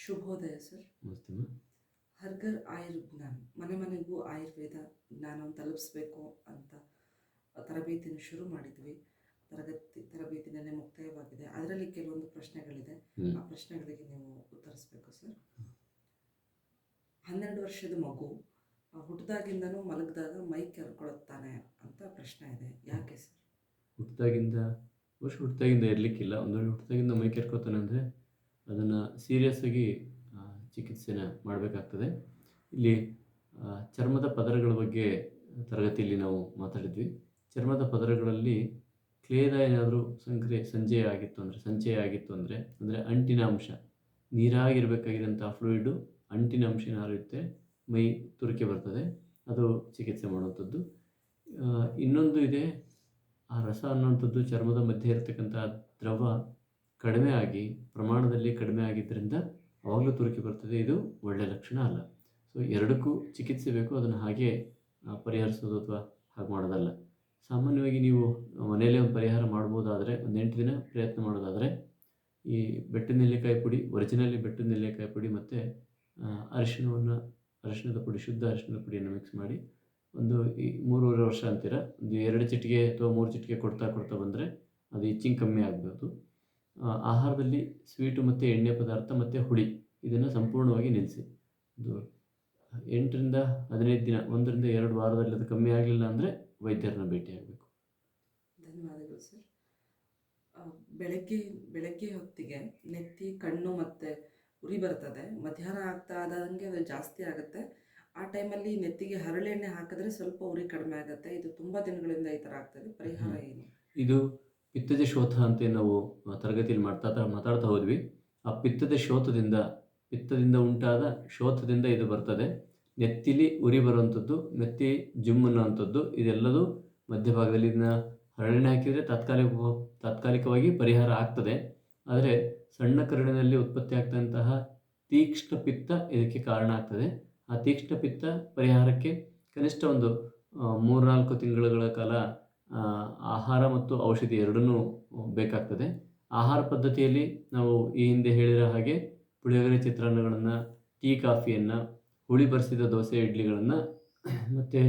ಶುಭೋದಯ ಸರ್. ನಮಸ್ತೆ ಮ್ಯಾಮ್. ಹರ್ಘರ್ ಆಯುರ್ವಿಜ್ಞಾನ್ ಮನೆ ಮನೆಗೂ ಆಯುರ್ವೇದ ಜ್ಞಾನವನ್ನು ತಲುಪಿಸ್ಬೇಕು ಅಂತ ತರಬೇತಿನ ಶುರು ಮಾಡಿದ್ವಿ. ತರಬೇತಿನೇ ಮುಕ್ತಾಯವಾಗಿದೆ. ಅದರಲ್ಲಿ ಕೆಲವೊಂದು ಪ್ರಶ್ನೆಗಳಿದೆ. ಆ ಪ್ರಶ್ನೆಗಳಿಗೆ ನೀವು ಉತ್ತರಿಸಬೇಕು ಸರ್. 12 ವರ್ಷದ ಮಗು ಹುಟ್ಟಿದಾಗಿಂದನೂ ಮಲಗಿದಾಗ ಮೈ ಕೆರ್ಕೊಳುತ್ತಾನೆ ಅಂತ ಪ್ರಶ್ನೆ ಇದೆ. ಯಾಕೆ ಸರ್? ಹುಟ್ಟಿದಾಗಿಂದ ಇರಲಿಕ್ಕಿಲ್ಲ. ಒಂದು ವೇಳೆ ಹುಟ್ಟಿದಾಗಿಂದ ಮೈ ಕೆರ್ಕೋತಾನೆ ಅಂದರೆ ಅದನ್ನು ಸೀರಿಯಸ್ ಆಗಿ ಚಿಕಿತ್ಸೆನ ಮಾಡಬೇಕಾಗ್ತದೆ. ಇಲ್ಲಿ ಚರ್ಮದ ಪದರಗಳ ಬಗ್ಗೆ ತರಗತಿಯಲ್ಲಿ ನಾವು ಮಾತಾಡಿದ್ವಿ. ಚರ್ಮದ ಪದರಗಳಲ್ಲಿ ಕ್ಲೇದ ಏನಾದರೂ ಸಂಚಯ ಆಗಿತ್ತು ಅಂದರೆ ಅಂಟಿನ ಅಂಶ, ನೀರಾಗಿರಬೇಕಾಗಿರೋಂಥ ಫ್ಲೂಯಿಡು ಅಂಟಿನ ಅಂಶ ಏನಾದ್ರು ಇರುತ್ತೆ, ಮೈ ತುರಿಕೆ ಬರ್ತದೆ, ಅದು ಚಿಕಿತ್ಸೆ ಮಾಡುವಂಥದ್ದು. ಇನ್ನೊಂದು ಇದೆ, ಆ ರಸ ಅನ್ನುವಂಥದ್ದು ಚರ್ಮದ ಮಧ್ಯೆ ಇರತಕ್ಕಂಥ ದ್ರವ ಪ್ರಮಾಣದಲ್ಲಿ ಕಡಿಮೆ ಆಗಿದ್ದರಿಂದ ಅವಾಗಲೂ ತುರಿಕೆ ಬರ್ತದೆ. ಇದು ಒಳ್ಳೆಯ ಲಕ್ಷಣ ಅಲ್ಲ. ಸೊ ಎರಡಕ್ಕೂ ಚಿಕಿತ್ಸೆ ಬೇಕು. ಅದನ್ನು ಹಾಗೆ ಪರಿಹರಿಸೋದು ಅಥವಾ ಹಾಗೆ ಮಾಡೋದಲ್ಲ. ಸಾಮಾನ್ಯವಾಗಿ ನೀವು ಮನೆಯಲ್ಲೇ ಒಂದು ಪರಿಹಾರ ಮಾಡ್ಬೋದಾದರೆ, ಒಂದು 8 ದಿನ ಪ್ರಯತ್ನ ಮಾಡೋದಾದರೆ, ಈ ಬೆಟ್ಟದ ನೆಲ್ಲಿಕಾಯಿ ಪುಡಿ, ಒರಿಜಿನಲಿ ಬೆಟ್ಟದ ನೆಲ್ಲಿಕಾಯಿ ಪುಡಿ ಮತ್ತು ಅರಿಶಿಣದ ಪುಡಿ, ಶುದ್ಧ ಅರಿಶಿಣದ ಪುಡಿಯನ್ನು ಮಿಕ್ಸ್ ಮಾಡಿ ಒಂದು 3.5 ವರ್ಷ ಅಂತೀರ, ಒಂದು 2 ಚಿಟಿಕೆ ಅಥವಾ 3 ಚಿಟಿಕೆ ಕೊಡ್ತಾ ಬಂದರೆ ಅದು ಇಚ್ಚಿಂಗ್ ಕಮ್ಮಿ ಆಗ್ಬೋದು. ಆಹಾರದಲ್ಲಿ ಸ್ವೀಟು ಮತ್ತು ಎಣ್ಣೆ ಪದಾರ್ಥ ಮತ್ತು ಹುಳಿ ಇದನ್ನು ಸಂಪೂರ್ಣವಾಗಿ ನಿಲ್ಲಿಸಿ. ಇದು 8 ರಿಂದ 15 ದಿನ, 1 ರಿಂದ 2 ವಾರದಲ್ಲಿ ಅದು ಕಮ್ಮಿ ಆಗಲಿಲ್ಲ ಅಂದರೆ ವೈದ್ಯರನ್ನ ಭೇಟಿಯಾಗಬೇಕು. ಧನ್ಯವಾದಗಳು ಸರ್. ಬೆಳಗ್ಗೆ ಹೊತ್ತಿಗೆ ನೆತ್ತಿ, ಕಣ್ಣು ಮತ್ತು ಉರಿ ಬರ್ತದೆ. ಮಧ್ಯಾಹ್ನ ಆಗ್ತಾ ಆದಂಗೆ ಅದು ಜಾಸ್ತಿ ಆಗುತ್ತೆ. ಆ ಟೈಮಲ್ಲಿ ನೆತ್ತಿಗೆ ಹರಳೆಣ್ಣೆ ಹಾಕಿದ್ರೆ ಸ್ವಲ್ಪ ಉರಿ ಕಡಿಮೆ ಆಗುತ್ತೆ. ಇದು ತುಂಬ ದಿನಗಳಿಂದ ಈ ಥರ ಆಗ್ತದೆ. ಪರಿಹಾರ ಏನು? ಇದು ಪಿತ್ತಜ ಶೋಥ ಅಂತ ನಾವು ತರಗತಿಯಲ್ಲಿ ಮಾತಾಡ್ತಾ ಹೋದ್ವಿ. ಆ ಪಿತ್ತದಿಂದ ಉಂಟಾದ ಶೋಥದಿಂದ ಇದು ಬರ್ತದೆ. ನೆತ್ತಿಲಿ ಉರಿ ಬರುವಂಥದ್ದು, ನೆತ್ತಿ ಜುಮ್ ಅನ್ನೋವಂಥದ್ದು, ಇದೆಲ್ಲದೂ ಮಧ್ಯಭಾಗದಲ್ಲಿ ಇದನ್ನ ಹರಳೆಣ್ಣೆ ಹಾಕಿದರೆ ತಾತ್ಕಾಲಿಕವಾಗಿ ಪರಿಹಾರ ಆಗ್ತದೆ. ಆದರೆ ಸಣ್ಣ ಕರುಳಿನಲ್ಲಿ ಉತ್ಪತ್ತಿ ಆಗ್ತಂತಹ ತೀಕ್ಷ್ಣ ಪಿತ್ತ ಇದಕ್ಕೆ ಕಾರಣ ಆಗ್ತದೆ. ಆ ತೀಕ್ಷ್ಣ ಪಿತ್ತ ಪರಿಹಾರಕ್ಕೆ ಕನಿಷ್ಠ ಒಂದು 3-4 ತಿಂಗಳುಗಳ ಕಾಲ ಆಹಾರ ಮತ್ತು ಔಷಧಿ ಎರಡನ್ನೂ ಬೇಕಾಗ್ತದೆ. ಆಹಾರ ಪದ್ಧತಿಯಲ್ಲಿ ನಾವು ಈ ಹಿಂದೆ ಹೇಳಿರೋ ಹಾಗೆ ಪುಳಿಯೋಗರೆ, ಚಿತ್ರಾನ್ನಗಳನ್ನು, ಟೀ, ಕಾಫಿಯನ್ನು, ಹುಳಿ ಬರಿಸಿದ ದೋಸೆ, ಇಡ್ಲಿಗಳನ್ನು ಮತ್ತು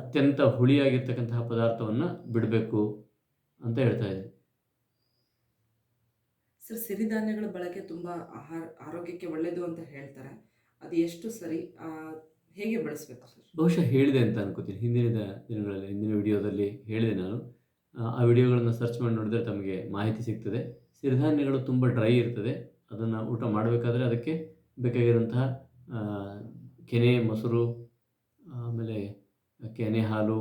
ಅತ್ಯಂತ ಹುಳಿಯಾಗಿರ್ತಕ್ಕಂತಹ ಪದಾರ್ಥವನ್ನು ಬಿಡಬೇಕು ಅಂತ ಹೇಳ್ತಾ ಇದ್ದೀನಿ. ಸರ್, ಸಿರಿಧಾನ್ಯಗಳ ಬಳಕೆ ತುಂಬ ಆರೋಗ್ಯಕ್ಕೆ ಒಳ್ಳೆಯದು ಅಂತ ಹೇಳ್ತಾರೆ. ಅದು ಎಷ್ಟು ಸರಿ? ಹೇಗೆ ಬಳಸಬೇಕು ಸರ್? ಬಹುಶಃ ಹೇಳಿದೆ ಅಂತ ಅನ್ಕೋತೀನಿ. ಹಿಂದಿನ ವಿಡಿಯೋದಲ್ಲಿ ಹೇಳಿದೆ ನಾನು. ಆ ವಿಡಿಯೋಗಳನ್ನು ಸರ್ಚ್ ಮಾಡಿ ನೋಡಿದರೆ ತಮಗೆ ಮಾಹಿತಿ ಸಿಗ್ತದೆ. ಸಿರಿಧಾನ್ಯಗಳು ತುಂಬ ಡ್ರೈ ಇರ್ತದೆ. ಅದನ್ನು ಊಟ ಮಾಡಬೇಕಾದ್ರೆ ಅದಕ್ಕೆ ಬೇಕಾಗಿರುವಂತಹ ಕೆನೆ ಮೊಸರು, ಆಮೇಲೆ ಕೆನೆ ಹಾಲು,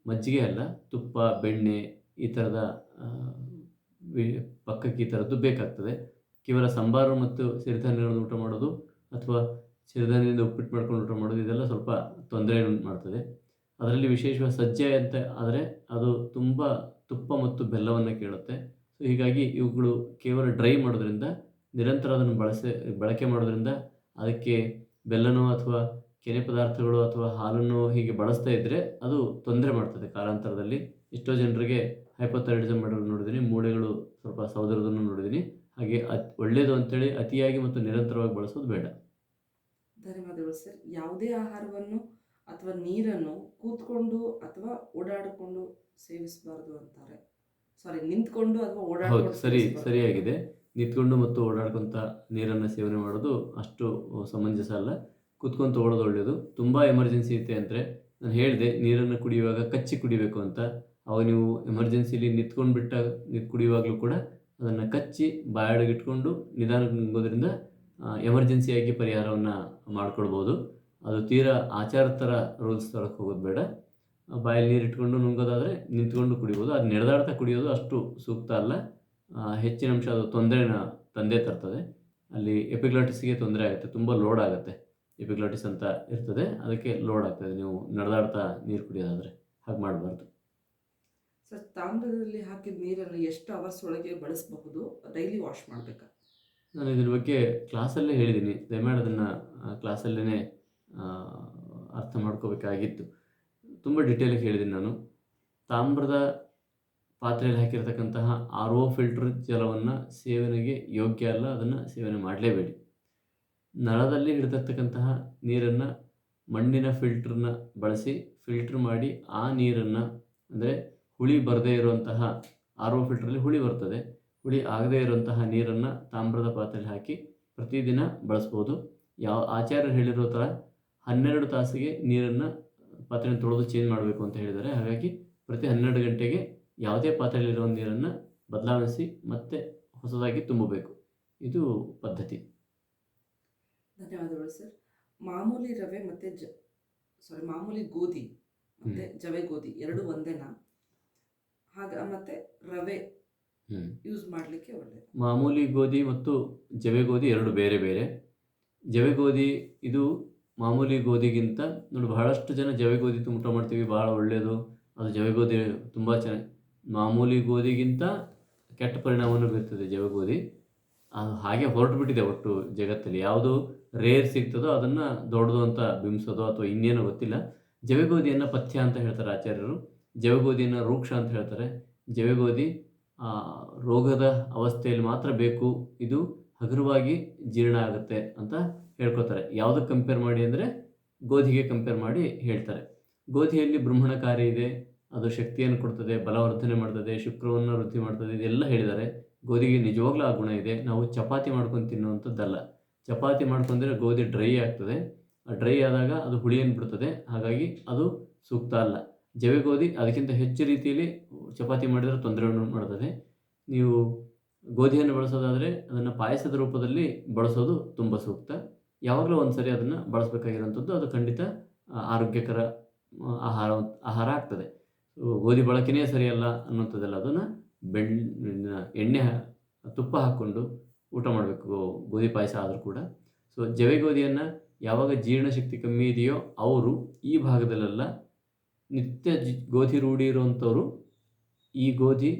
ಮಜ್ಜಿಗೆ ಅಲ್ಲ, ತುಪ್ಪ, ಬೆಣ್ಣೆ, ಈ ಥರದ ಪಕ್ಕಕ್ಕೆ ಈ ಥರದ್ದು ಬೇಕಾಗ್ತದೆ. ಕೇವಲ ಸಾಂಬಾರು ಮತ್ತು ಸಿರಿಧಾನ್ಯಗಳನ್ನು ಊಟ ಮಾಡೋದು ಅಥವಾ ಸಿರಿಧಾನ್ಯದಿಂದ ಉಪ್ಪಿಟ್ಟು ಮಾಡ್ಕೊಂಡು ಊಟ ಮಾಡೋದು, ಇದೆಲ್ಲ ಸ್ವಲ್ಪ ತೊಂದರೆ ಮಾಡ್ತದೆ. ಅದರಲ್ಲಿ ವಿಶೇಷವಾಗಿ ಸಜ್ಜೆ ಅಂತ ಆದರೆ ಅದು ತುಂಬ ತುಪ್ಪ ಮತ್ತು ಬೆಲ್ಲವನ್ನು ಕೇಳುತ್ತೆ. ಸೊ ಹೀಗಾಗಿ ಇವುಗಳು ಕೇವಲ ಡ್ರೈ ಮಾಡೋದ್ರಿಂದ, ನಿರಂತರ ಅದನ್ನು ಬಳಕೆ ಮಾಡೋದ್ರಿಂದ ಅದಕ್ಕೆ ಬೆಲ್ಲನೋ ಅಥವಾ ಕೆನೆ ಪದಾರ್ಥಗಳು ಅಥವಾ ಹಾಲನ್ನು ಹೀಗೆ ಬಳಸ್ತಾ ಇದ್ದರೆ ಅದು ತೊಂದರೆ ಮಾಡ್ತದೆ ಕಾಲಾಂತರದಲ್ಲಿ. ಎಷ್ಟೋ ಜನರಿಗೆ ಹೈಪೋಥೈರಾಯಿಡಿಸಮ್ ಮಾಡೋದು ನೋಡಿದ್ದೀನಿ, ಮೂಳೆಗಳು ಸ್ವಲ್ಪ ಸೌದರೋದನ್ನು ನೋಡಿದ್ದೀನಿ. ಹಾಗೆ ಒಳ್ಳೆಯದು ಅಂತೇಳಿ ಅತಿಯಾಗಿ ಮತ್ತು ನಿರಂತರವಾಗಿ ಬಳಸೋದು ಬೇಡ. ಧನ್ಯವಾದಗಳು ಸರ್. ಯಾವುದೇ ಆಹಾರವನ್ನು ಅಥವಾ ನೀರನ್ನು ಕೂತ್ಕೊಂಡು ಅಥವಾ ಓಡಾಡಿಕೊಂಡು ಸೇವಿಸಬಾರ್ದು ಅಂತಾರೆ. ನಿಂತ್ಕೊಂಡು ಅಥವಾ ಓಡಾಡಿಕೊಂಡು. ಸರಿಯಾಗಿದೆ. ನಿಂತ್ಕೊಂಡು ಮತ್ತು ಓಡಾಡ್ಕೊಂತ ನೀರನ್ನು ಸೇವನೆ ಮಾಡೋದು ಅಷ್ಟು ಸಮಂಜಸ ಅಲ್ಲ. ಕೂತ್ಕೊಂಡು ತಗೊಳ್ಳೋದು ಒಳ್ಳೆಯದು. ತುಂಬ ಎಮರ್ಜೆನ್ಸಿ ಇರುತ್ತೆ ಅಂದರೆ ನಾನು ಹೇಳಿದೆ, ನೀರನ್ನು ಕುಡಿಯುವಾಗ ಕಚ್ಚಿ ಕುಡಿಬೇಕು ಅಂತ. ಅವಾಗ ನೀವು ಎಮರ್ಜೆನ್ಸಿಲಿ ನಿಂತ್ಕೊಂಡು ಕುಡಿಯುವಾಗಲೂ ಕೂಡ ಅದನ್ನು ಕಚ್ಚಿ ಬಾಯೊಳಗಿಟ್ಕೊಂಡು ನಿಧಾನಕ್ಕೆ ನುಂಗೋದ್ರಿಂದ ಎಮರ್ಜೆನ್ಸಿಯಾಗಿ ಪರಿಹಾರವನ್ನು ಮಾಡ್ಕೊಳ್ಬೋದು. ಅದು ತೀರಾ ಆಚಾರದ ಥರ ರೂಲ್ಸ್ ತರಕ್ಕೆ ಹೋಗೋದು ಬೇಡ. ಬಾಯಲ್ಲಿ ನೀರು ಇಟ್ಕೊಂಡು ನುಂಗೋದಾದರೆ ನಿಂತ್ಕೊಂಡು ಕುಡಿಬೋದು. ಅದು ನಡೆದಾಡ್ತಾ ಕುಡಿಯೋದು ಅಷ್ಟು ಸೂಕ್ತ ಅಲ್ಲ. ಹೆಚ್ಚಿನ ಅಂಶ ಅದು ತೊಂದರೆನ ತಂದೆ ತರ್ತದೆ. ಅಲ್ಲಿ ಎಪಿಗ್ಲಾಟಿಸ್ಗೆ ತೊಂದರೆ ಆಗುತ್ತೆ, ತುಂಬ ಲೋಡ್ ಆಗುತ್ತೆ. ಎಪಿಗ್ಲಾಟಿಸ್ ಅಂತ ಇರ್ತದೆ, ಅದಕ್ಕೆ ಲೋಡ್ ಆಗ್ತದೆ ನೀವು ನಡೆದಾಡ್ತಾ ನೀರು ಕುಡಿಯೋದಾದರೆ. ಹಾಗೆ ಮಾಡಬಾರ್ದು. ಸರ್, ತಾಮ್ರದಲ್ಲಿ ಹಾಕಿದ ನೀರನ್ನು ಎಷ್ಟು ಅವರ್ಸ್ ಒಳಗೆ ಬಳಸಬಹುದು? ಡೈಲಿ ವಾಶ್ ಮಾಡಬೇಕಾ? ನಾನು ಇದ್ರ ಬಗ್ಗೆ ಕ್ಲಾಸಲ್ಲೇ ಹೇಳಿದ್ದೀನಿ. ದಯಮಾಡಿ ಅದನ್ನು ಕ್ಲಾಸಲ್ಲೇ ಅರ್ಥ ಮಾಡ್ಕೋಬೇಕಾಗಿತ್ತು. ತುಂಬ ಡೀಟೇಲಾಗಿ ಹೇಳಿದ್ದೀನಿ ನಾನು. ತಾಮ್ರದ ಪಾತ್ರೆಯಲ್ಲಿ ಹಾಕಿರ್ತಕ್ಕಂತಹ RO ಫಿಲ್ಟರ್ ಜಲವನ್ನು ಸೇವನೆಗೆ ಯೋಗ್ಯ ಅಲ್ಲ. ಅದನ್ನು ಸೇವನೆ ಮಾಡಲೇಬೇಡಿ. ನಳದಲ್ಲಿ ಹಿಡಿದಿರ್ತಕ್ಕಂತಹ ನೀರನ್ನು ಮಣ್ಣಿನ ಫಿಲ್ಟ್ರನ್ನ ಬಳಸಿ ಫಿಲ್ಟ್ರ್ ಮಾಡಿ ಆ ನೀರನ್ನು, ಅಂದರೆ ಹುಳಿ ಬರದೇ ಇರುವಂತಹ ಆರ್ ಒ ಫಿಲ್ಟ್ರಲ್ಲಿ ಹುಳಿ ಬರ್ತದೆ, ಹುಳಿ ಆಗದೇ ಇರುವಂತಹ ನೀರನ್ನು ತಾಮ್ರದ ಪಾತ್ರೆಯಲ್ಲಿ ಹಾಕಿ ಪ್ರತಿದಿನ ಬಳಸ್ಬೋದು. ಯಾವ ಆಚಾರ್ಯರು ಹೇಳಿರೋ ಥರ 12 ತಾಸಿಗೆ ನೀರನ್ನು ಪಾತ್ರೆಯನ್ನು ತೊಳೆದು ಚೇಂಜ್ ಮಾಡಬೇಕು ಅಂತ ಹೇಳಿದ್ದಾರೆ. ಹಾಗಾಗಿ ಪ್ರತಿ 12 ಗಂಟೆಗೆ ಯಾವುದೇ ಪಾತ್ರೆಯಲ್ಲಿರೋ ನೀರನ್ನು ಬದಲಾಯಿಸಿ ಮತ್ತೆ ಹೊಸದಾಗಿ ತುಂಬಬೇಕು. ಇದು ಪದ್ಧತಿ. ಧನ್ಯವಾದಗಳು ಸರ್. ಮಾಮೂಲಿ ರವೆ ಮತ್ತು ಮಾಮೂಲಿ ಗೋಧಿ ಮತ್ತು ಜವೆ ಗೋಧಿ ಎರಡು ಒಂದೇನಾ? ಮತ್ತು ರವೆ ಯೂಸ್ ಮಾಡಲಿಕ್ಕೆ ಒಳ್ಳೆಯದು? ಮಾಮೂಲಿ ಗೋಧಿ ಮತ್ತು ಜವೆ ಗೋಧಿ ಎರಡು ಬೇರೆ ಬೇರೆ. ಜವೆ ಗೋಧಿ ಇದು ಮಾಮೂಲಿ ಗೋಧಿಗಿಂತ ನೋಡಿ, ಬಹಳಷ್ಟು ಜನ ಜವೆ ಗೋಧಿ ಊಟ ಮಾಡ್ತೀವಿ, ಭಾಳ ಒಳ್ಳೆಯದು, ಅದು ಜವೆ ಗೋಧಿ ತುಂಬ ಚೆನ್ನಾಗಿ, ಮಾಮೂಲಿ ಗೋಧಿಗಿಂತ ಕೆಟ್ಟ ಪರಿಣಾಮವನ್ನು ಬೀರ್ತದೆ ಜವೆ ಗೋಧಿ. ಅದು ಹಾಗೆ ಹೊರಟುಬಿಟ್ಟಿದೆ ಒಟ್ಟು ಜಗತ್ತಲ್ಲಿ. ಯಾವುದು ರೇರ್ ಸಿಗ್ತದೋ ಅದನ್ನು ದೊಡ್ಡದು ಅಂತ ಬಿಂಬಿಸೋದು ಅಥವಾ ಇನ್ನೇನೋ ಗೊತ್ತಿಲ್ಲ. ಜವೆ ಗೋಧಿಯನ್ನು ಪಥ್ಯ ಅಂತ ಹೇಳ್ತಾರೆ ಆಚಾರ್ಯರು, ಜವೆ ಗೋಧಿಯನ್ನು ರೂಕ್ಷ ಅಂತ ಹೇಳ್ತಾರೆ. ಜವೆ ಗೋಧಿ ರೋಗದ ಅವಸ್ಥೆಯಲ್ಲಿ ಮಾತ್ರ ಬೇಕು, ಇದು ಹಗುರವಾಗಿ ಜೀರ್ಣ ಆಗುತ್ತೆ ಅಂತ ಹೇಳ್ಕೊತಾರೆ. ಯಾವುದಕ್ಕೆ ಕಂಪೇರ್ ಮಾಡಿ ಅಂದರೆ ಗೋಧಿಗೆ ಕಂಪೇರ್ ಮಾಡಿ ಹೇಳ್ತಾರೆ. ಗೋಧಿಯಲ್ಲಿ ಬ್ರಹ್ಮಣಕಾರಿ ಇದೆ, ಅದು ಶಕ್ತಿಯನ್ನು ಕೊಡ್ತದೆ, ಬಲವರ್ಧನೆ ಮಾಡ್ತದೆ, ಶುಕ್ರವನ್ನು ವೃದ್ಧಿ ಮಾಡ್ತದೆ, ಇದೆಲ್ಲ ಹೇಳಿದ್ದಾರೆ. ಗೋಧಿಗೆ ನಿಜವಾಗ್ಲೂ ಆ ಗುಣ ಇದೆ. ನಾವು ಚಪಾತಿ ಮಾಡ್ಕೊಂಡು ತಿನ್ನುವಂಥದ್ದಲ್ಲ. ಚಪಾತಿ ಮಾಡ್ಕೊಂಡ್ರೆ ಗೋಧಿ ಡ್ರೈ ಆಗ್ತದೆ, ಡ್ರೈ ಆದಾಗ ಅದು ಹುಳಿಯನ್ನು ಬಿಡ್ತದೆ, ಹಾಗಾಗಿ ಅದು ಸೂಕ್ತ ಅಲ್ಲ. ಜವೆ ಗೋಧಿ ಅದಕ್ಕಿಂತ ಹೆಚ್ಚು ರೀತಿಯಲ್ಲಿ ಚಪಾತಿ ಮಾಡಿದರೆ ತೊಂದರೆಯನ್ನು ಮಾಡ್ತದೆ. ನೀವು ಗೋಧಿಯನ್ನು ಬಳಸೋದಾದರೆ ಅದನ್ನು ಪಾಯಸದ ರೂಪದಲ್ಲಿ ಬಳಸೋದು ತುಂಬ ಸೂಕ್ತ. ಯಾವಾಗಲೂ ಒಂದು ಸರಿ ಅದನ್ನು ಬಳಸಬೇಕಾಗಿರೋಂಥದ್ದು, ಅದು ಖಂಡಿತ ಆರೋಗ್ಯಕರ ಆಹಾರ ಆಗ್ತದೆ. ಗೋಧಿ ಬಳಕೆನೇ ಸರಿಯಲ್ಲ ಅನ್ನೋಂಥದ್ದೆಲ್ಲ, ಅದನ್ನು ಎಣ್ಣೆ ತುಪ್ಪ ಹಾಕ್ಕೊಂಡು ಊಟ ಮಾಡಬೇಕು, ಗೋಧಿ ಪಾಯಸ ಆದರೂ ಕೂಡ. ಸೊ ಜವೆ ಗೋಧಿಯನ್ನು ಯಾವಾಗ ಜೀರ್ಣಶಕ್ತಿ ಕಮ್ಮಿ ಇದೆಯೋ ಅವರು ಈ ಭಾಗದಲ್ಲೆಲ್ಲ ನಿತ್ಯ ಗೋಧಿ ರೂಢಿ ಇರುವಂಥವ್ರು, ಈ ಗೋಧಿ